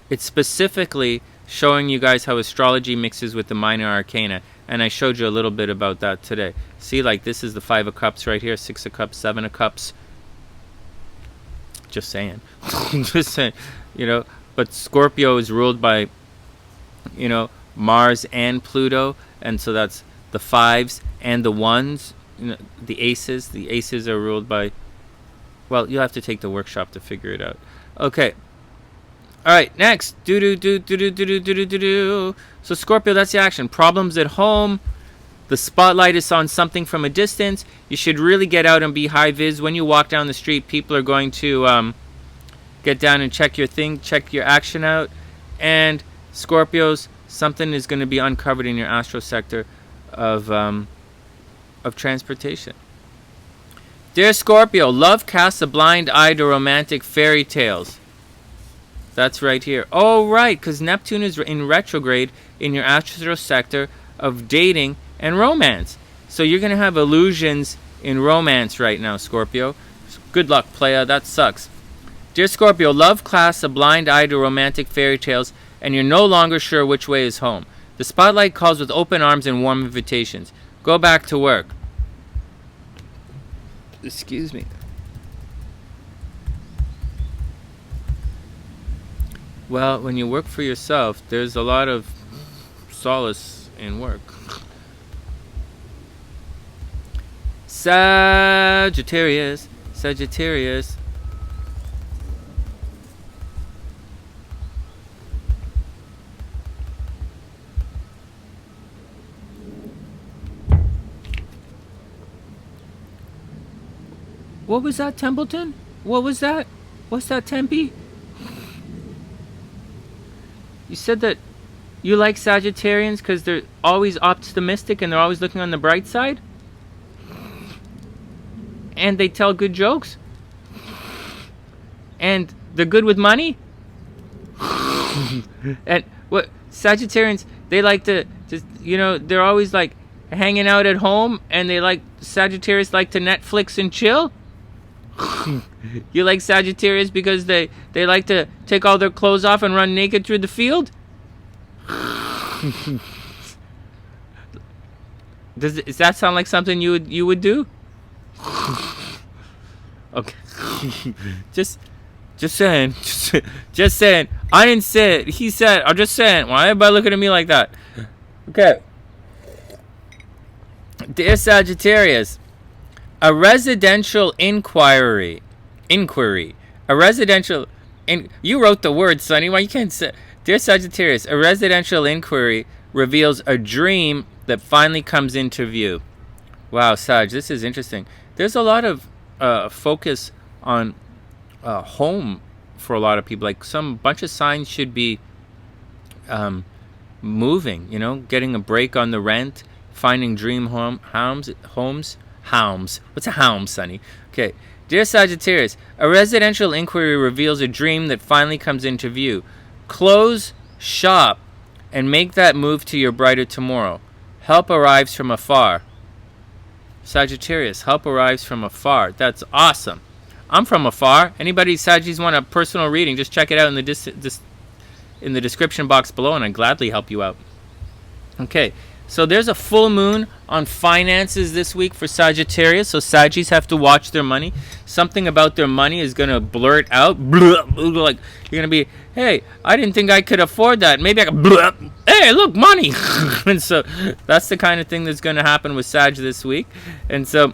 A: it's specifically showing you guys how astrology mixes with the minor arcana. And I showed you a little bit about that today. See, like this is the 5 of Cups right here, 6 of Cups, 7 of Cups. Just saying. Just saying. You know, but Scorpio is ruled by, you know, Mars and Pluto. And so that's the 5s and the 1s. You know, the aces. The aces are ruled by... Well, you'll have to take the workshop to figure it out. Okay. All right, next. So Scorpio, that's the action. Problems at home. The spotlight is on something from a distance. You should really get out and be high vis. When you walk down the street, people are going to get down and check your thing, check your action out. And Scorpios, something is going to be uncovered in your astro sector of transportation. Dear Scorpio, love casts a blind eye to romantic fairy tales. That's right here. Oh, right, because Neptune is in retrograde in your astro sector of dating and romance. So you're going to have illusions in romance right now, Scorpio. Good luck, playa. That sucks. Dear Scorpio, love casts a blind eye to romantic fairy tales, and you're no longer sure which way is home. The spotlight calls with open arms and warm invitations. Go back to work. Excuse me. Well, when you work for yourself, there's a lot of solace in work. Sagittarius. What was that, Templeton? What was that? What's that, Tempe? You said that you like Sagittarians because they're always optimistic and they're always looking on the bright side? And they tell good jokes? And they're good with money? And what Sagittarians, they like to just, you know, they're always like hanging out at home, and Sagittarius like to Netflix and chill? You like Sagittarius because they like to take all their clothes off and run naked through the field? Does that sound like something you would do? Okay. Just saying. Just saying. I didn't say it. He said. I'm just saying. Why everybody looking at me like that? Okay. Dear Sagittarius, a residential inquiry. A residential... You wrote the word, Sonny. Why you can't say... Dear Sagittarius, a residential inquiry reveals a dream that finally comes into view. Wow, Sag, this is interesting. There's a lot of focus on home for a lot of people. Like bunch of signs should be moving, you know, getting a break on the rent, finding dream homes. What's a home, Sonny? Okay. Dear Sagittarius, a residential inquiry reveals a dream that finally comes into view. Close shop and make that move to your brighter tomorrow. Help arrives from afar. Sagittarius, help arrives from afar. That's awesome. I'm from afar. Anybody Sagittarius want a personal reading, just check it out in the description box below, and I'd gladly help you out. Okay. So there's a full moon on finances this week for Sagittarius. So Saggies have to watch their money. Something about their money is going to blurt out. Like you're going to be, hey, I didn't think I could afford that. Maybe I could. Hey, look, money. And so that's the kind of thing that's going to happen with Sag this week. And so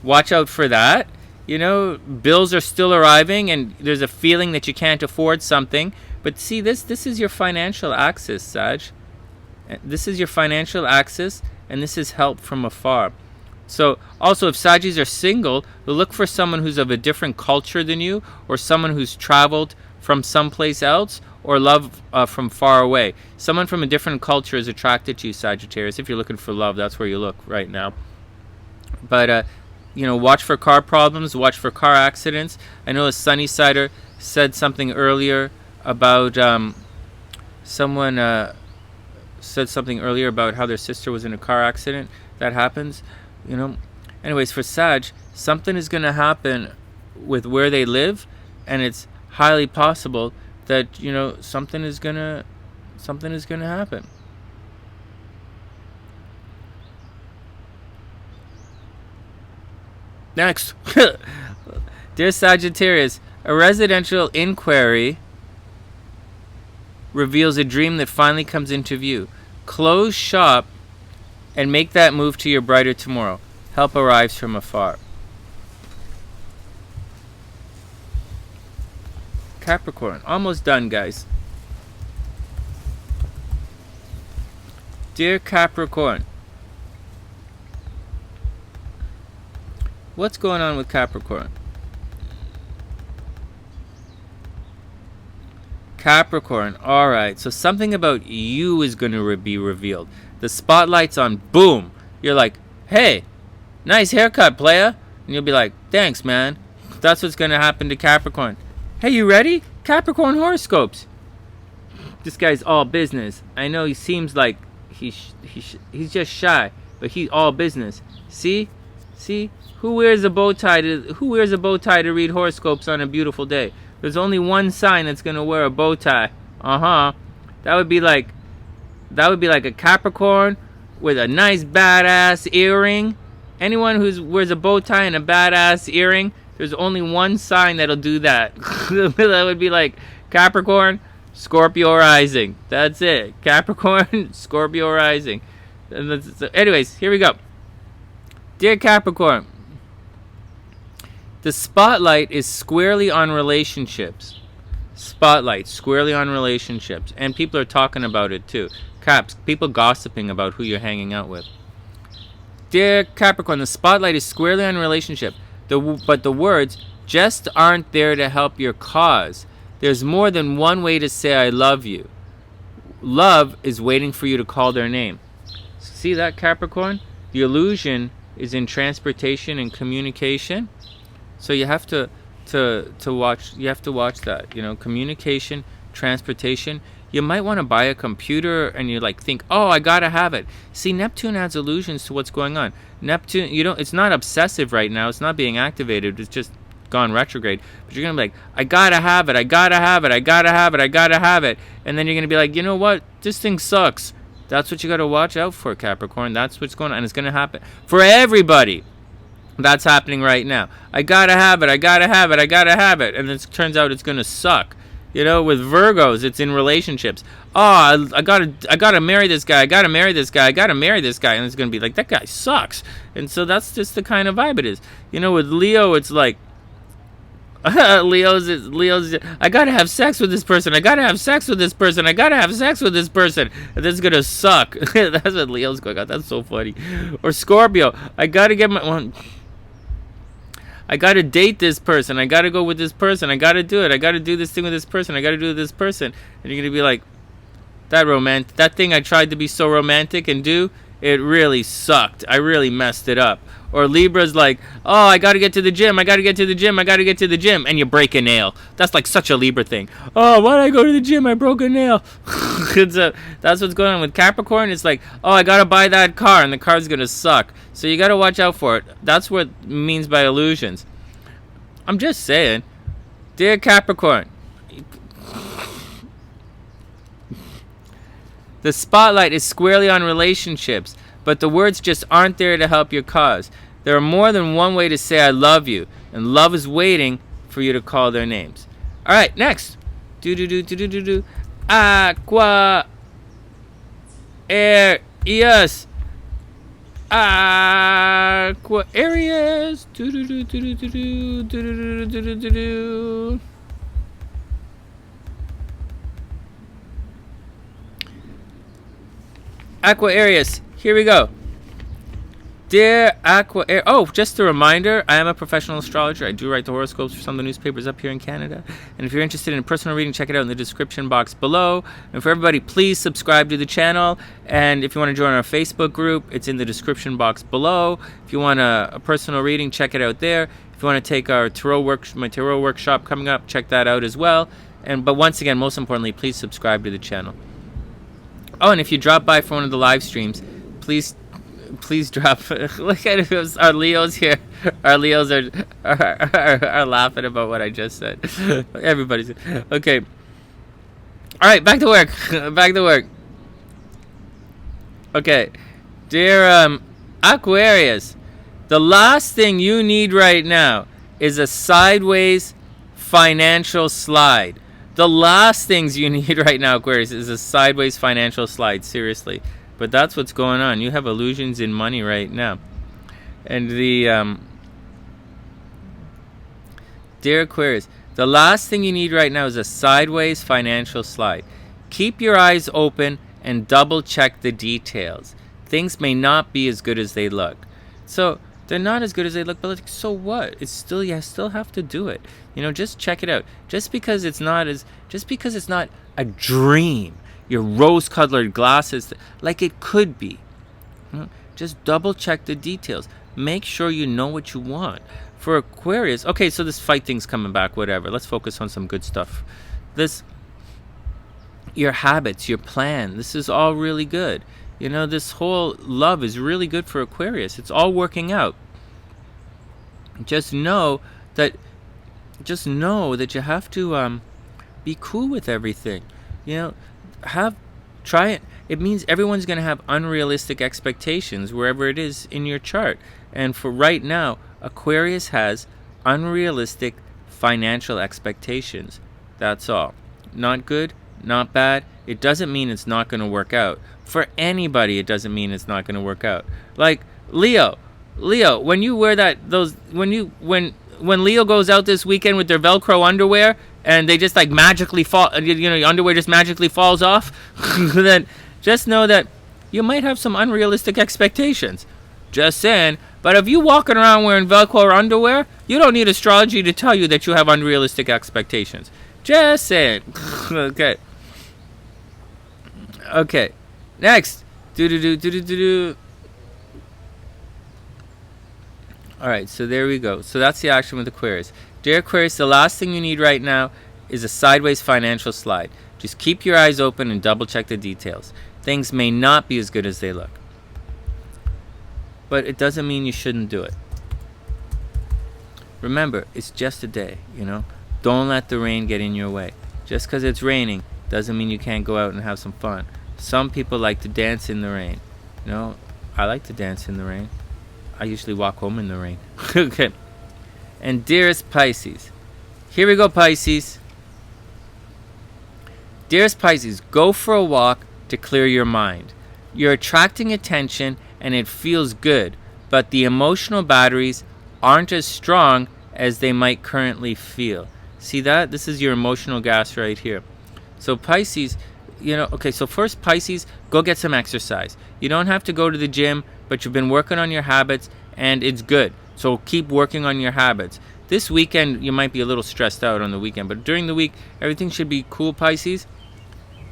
A: watch out for that. You know, bills are still arriving, and there's a feeling that you can't afford something. But see, this is your financial axis, Sag. This is your financial axis, and this is help from afar. So, also, if Sagis are single, look for someone who's of a different culture than you, or someone who's traveled from someplace else, or love from far away. Someone from a different culture is attracted to you, Sagittarius. If you're looking for love, that's where you look right now. But, you know, watch for car problems, watch for car accidents. I know a SunnySider said something earlier about someone said something earlier about how their sister was in a car accident. That happens, you know. Anyways, for Sag, something is going to happen with where they live, and it's highly possible that, you know, something is going to happen. Next. Dear Sagittarius, a residential inquiry reveals a dream that finally comes into view. Close shop and make that move to your brighter tomorrow. Help arrives from afar. Capricorn, almost done, guys. Dear Capricorn, what's going on with Capricorn? Capricorn, alright, so something about you is going to be revealed. The spotlight's on, boom. You're like, hey, nice haircut, playa. And you'll be like, thanks, man. That's what's going to happen to Capricorn. Hey, you ready? Capricorn horoscopes. This guy's all business. I know he seems like he's just shy, but he's all business. See? Who wears a bow tie to read horoscopes on a beautiful day? There's only one sign that's gonna wear a bow tie. That would be like a Capricorn with a nice badass earring. Anyone who wears a bow tie and a badass earring, there's only one sign that'll do that. That would be like Capricorn, Scorpio rising. That's it. Capricorn, Scorpio rising. Anyways, here we go. Dear Capricorn, the spotlight is squarely on relationships. Spotlight, squarely on relationships. And people are talking about it too. Caps, people gossiping about who you're hanging out with. Dear Capricorn, the spotlight is squarely on relationship. But the words just aren't there to help your cause. There's more than one way to say I love you. Love is waiting for you to call their name. See that, Capricorn? The illusion is in transportation and communication. So you have to watch. You have to watch that. You know, communication, transportation. You might want to buy a computer, and you like think, oh, I gotta have it. See, Neptune adds illusions to what's going on. Neptune, it's not obsessive right now. It's not being activated. It's just gone retrograde. But you're gonna be like, I gotta have it. I gotta have it. I gotta have it. I gotta have it. And then you're gonna be like, you know what? This thing sucks. That's what you gotta watch out for, Capricorn. That's what's going on, and it's gonna happen for everybody. That's happening right now. I gotta have it. I gotta have it. I gotta have it. And it turns out it's gonna suck. You know, with Virgos, it's in relationships. Oh, I gotta marry this guy. I gotta marry this guy. I gotta marry this guy. And it's gonna be like, that guy sucks. And so that's just the kind of vibe it is. You know, with Leo, it's like, Leo's. I gotta have sex with this person. I gotta have sex with this person. I gotta have sex with this person. And this is gonna suck. That's what Leo's going on. That's so funny. Or Scorpio. I gotta get I gotta date this person. I gotta go with this person. I gotta do it. I gotta do this thing with this person. I gotta do this person. And you're gonna be like, that thing I tried to be so romantic and do, it really sucked. I really messed it up. Or Libra's like, oh, I gotta get to the gym. I gotta get to the gym. I gotta get to the gym. And you break a nail. That's like such a Libra thing. Oh, why did I go to the gym? I broke a nail. That's what's going on with Capricorn. It's like, oh, I gotta buy that car, and the car's gonna suck. So you gotta watch out for it. That's what it means by illusions. I'm just saying. Dear Capricorn, the spotlight is squarely on relationships, but the words just aren't there to help your cause. There are more than one way to say I love you, and love is waiting for you to call their names. All right, next. Aqua, Air, Eos. Aquarius. Aquarius, here we go. Dear Aquarius, oh, just a reminder, I am a professional astrologer. I do write the horoscopes for some of the newspapers up here in Canada. And if you're interested in a personal reading, check it out in the description box below. And for everybody, please subscribe to the channel. And if you want to join our Facebook group, it's in the description box below. If you want a personal reading, check it out there. If you want to take our my tarot workshop coming up, check that out as well. But once again, most importantly, please subscribe to the channel. Oh, and if you drop by for one of the live streams, please drop. Look at it, our Leos here. Our Leos are laughing about what I just said. Everybody's okay. All right, back to work. Back to work. Okay, dear Aquarius, the last thing you need right now is a sideways financial slide. The last things you need right now, Aquarius, is a sideways financial slide. Seriously. But that's what's going on. You have illusions in money right now. And dear Aquarius, the last thing you need right now is a sideways financial slide. Keep your eyes open and double check the details. Things may not be as good as they look. So they're not as good as they look, but like, so what? It's still, you still have to do it. Just check it out. Just because it's not a dream, your rose-colored glasses, like it could be. Just double check the details. Make sure you know what you want. For Aquarius, okay, so this fight thing's coming back, whatever. Let's focus on some good stuff. Your habits, your plan, this is all really good. This whole love is really good for Aquarius. It's all working out. Just know that you have to be cool with everything. Try it. It means everyone's going to have unrealistic expectations wherever it is in your chart. And for right now, Aquarius has unrealistic financial expectations. That's all. Not good, not bad. It doesn't mean it's not going to work out. For anybody, it doesn't mean it's not going to work out. Like Leo, when you wear when Leo goes out this weekend with their Velcro underwear and they just like magically fall, your underwear just magically falls off, then just know that you might have some unrealistic expectations. Just saying. But if you walking around wearing Velcro underwear, you don't need astrology to tell you that you have unrealistic expectations. Just saying. Okay. Okay. Next. Alright, so there we go. So that's the action with Aquarius. Dear Aquarius, the last thing you need right now is a sideways financial slide. Just keep your eyes open and double check the details. Things may not be as good as they look. But it doesn't mean you shouldn't do it. Remember, it's just a day, Don't let the rain get in your way. Just because it's raining doesn't mean you can't go out and have some fun. Some people like to dance in the rain. I like to dance in the rain. I usually walk home in the rain. Okay. And dearest Pisces. Here we go, Pisces. Dearest Pisces, go for a walk to clear your mind. You're attracting attention and it feels good, but the emotional batteries aren't as strong as they might currently feel. See that? This is your emotional gas right here. So Pisces, okay, so first Pisces, go get some exercise. You don't have to go to the gym, but you've been working on your habits and it's good. So keep working on your habits. This weekend, you might be a little stressed out on the weekend, but during the week, everything should be cool, Pisces.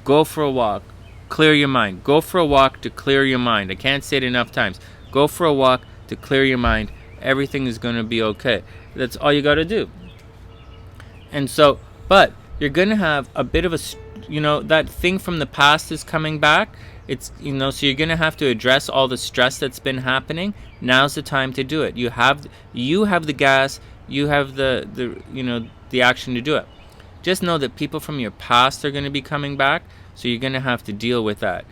A: Go for a walk. Clear your mind. Go for a walk to clear your mind. I can't say it enough times. Go for a walk to clear your mind. Everything is going to be okay. That's all you got to do. And so, but you're going to have a bit of a, that thing from the past is coming back. It's, so you're going to have to address all the stress that's been happening. Now's the time to do it. You have the gas. You have the action to do it. Just know that people from your past are going to be coming back. So you're going to have to deal with that.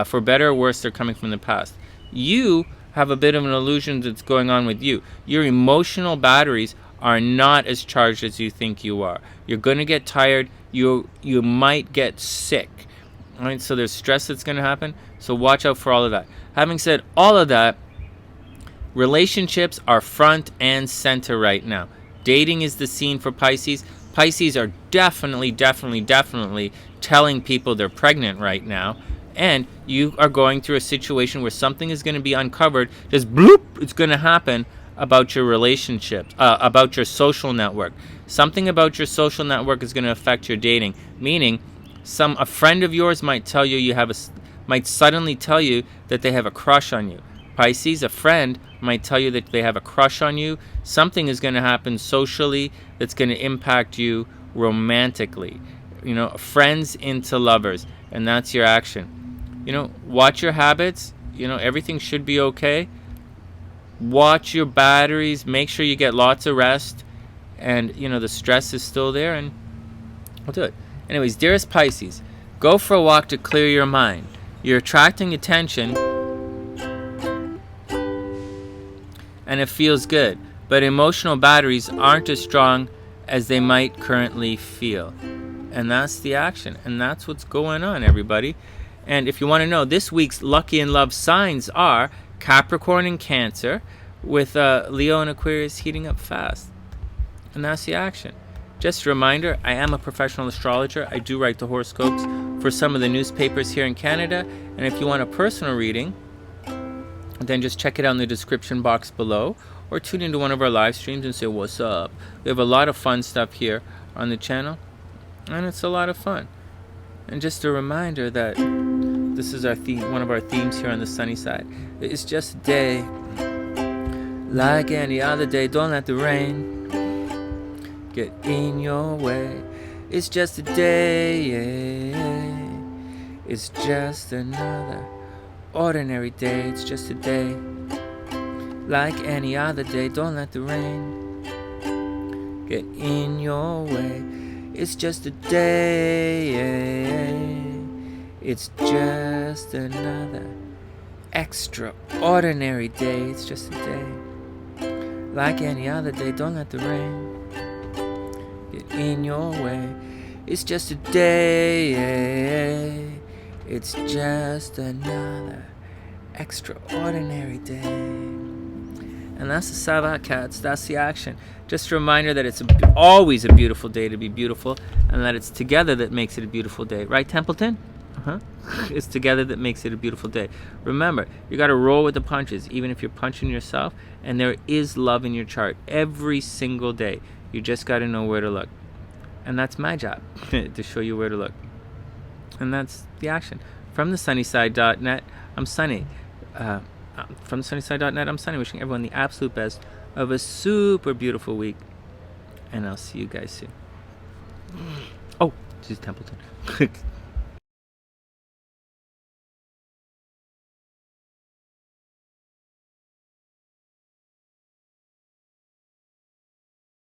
A: For better or worse, they're coming from the past. You have a bit of an illusion that's going on with you. Your emotional batteries are not as charged as you think you are. You're going to get tired. You might get sick. All right, so there's stress that's going to happen. So watch out for all of that. Having said all of that, Relationships are front and center right now. Dating is the scene for Pisces. Pisces are definitely telling people they're pregnant right now. And you are going through a situation where something is going to be uncovered. Just bloop, it's going to happen about your relationships, about your social network. Something about your social network is going to affect your dating. Meaning, a friend of yours might tell you might suddenly tell you that they have a crush on you. Pisces, a friend might tell you that they have a crush on you. Something is going to happen socially that's going to impact you romantically. Friends into lovers, and that's your action. Watch your habits. Everything should be okay. Watch your batteries. Make sure you get lots of rest. And, the stress is still there, and I'll do it. Anyways, dearest Pisces, go for a walk to clear your mind. You're attracting attention, and it feels good. But emotional batteries aren't as strong as they might currently feel. And that's the action. And that's what's going on, everybody. And if you want to know, this week's lucky and love signs are Capricorn and Cancer, with Leo and Aquarius heating up fast. And that's the action. Just a reminder, I am a professional astrologer. I do write the horoscopes for some of the newspapers here in Canada. And if you want a personal reading, then just check it out in the description box below, or tune into one of our live streams and say, what's up? We have a lot of fun stuff here on the channel, and it's a lot of fun. And just a reminder that this is our theme, one of our themes here on the sunny side. It's just a day like any other day. Don't let the rain get in your way. It's just a day. It's just another ordinary day. It's just a day like any other day. Don't let the rain get in your way. It's just a day. It's just another extraordinary day. It's just a day like any other day. Don't let the rain get in your way. It's just a day. It's just another extraordinary day. And that's the Savat Cats. That's the action. Just a reminder that it's always a beautiful day to be beautiful, and that it's together that makes it a beautiful day. Right, Templeton? It's together that makes it a beautiful day. Remember, you got to roll with the punches, even if you're punching yourself, and there is love in your chart every single day. You just got to know where to look. And that's my job, to show you where to look. And that's the action. From TheSunnySide.net, I'm Sunny. From TheSunnySide.net, I'm Sunny, wishing everyone the absolute best of a super beautiful week. And I'll see you guys soon. Oh, this is Templeton.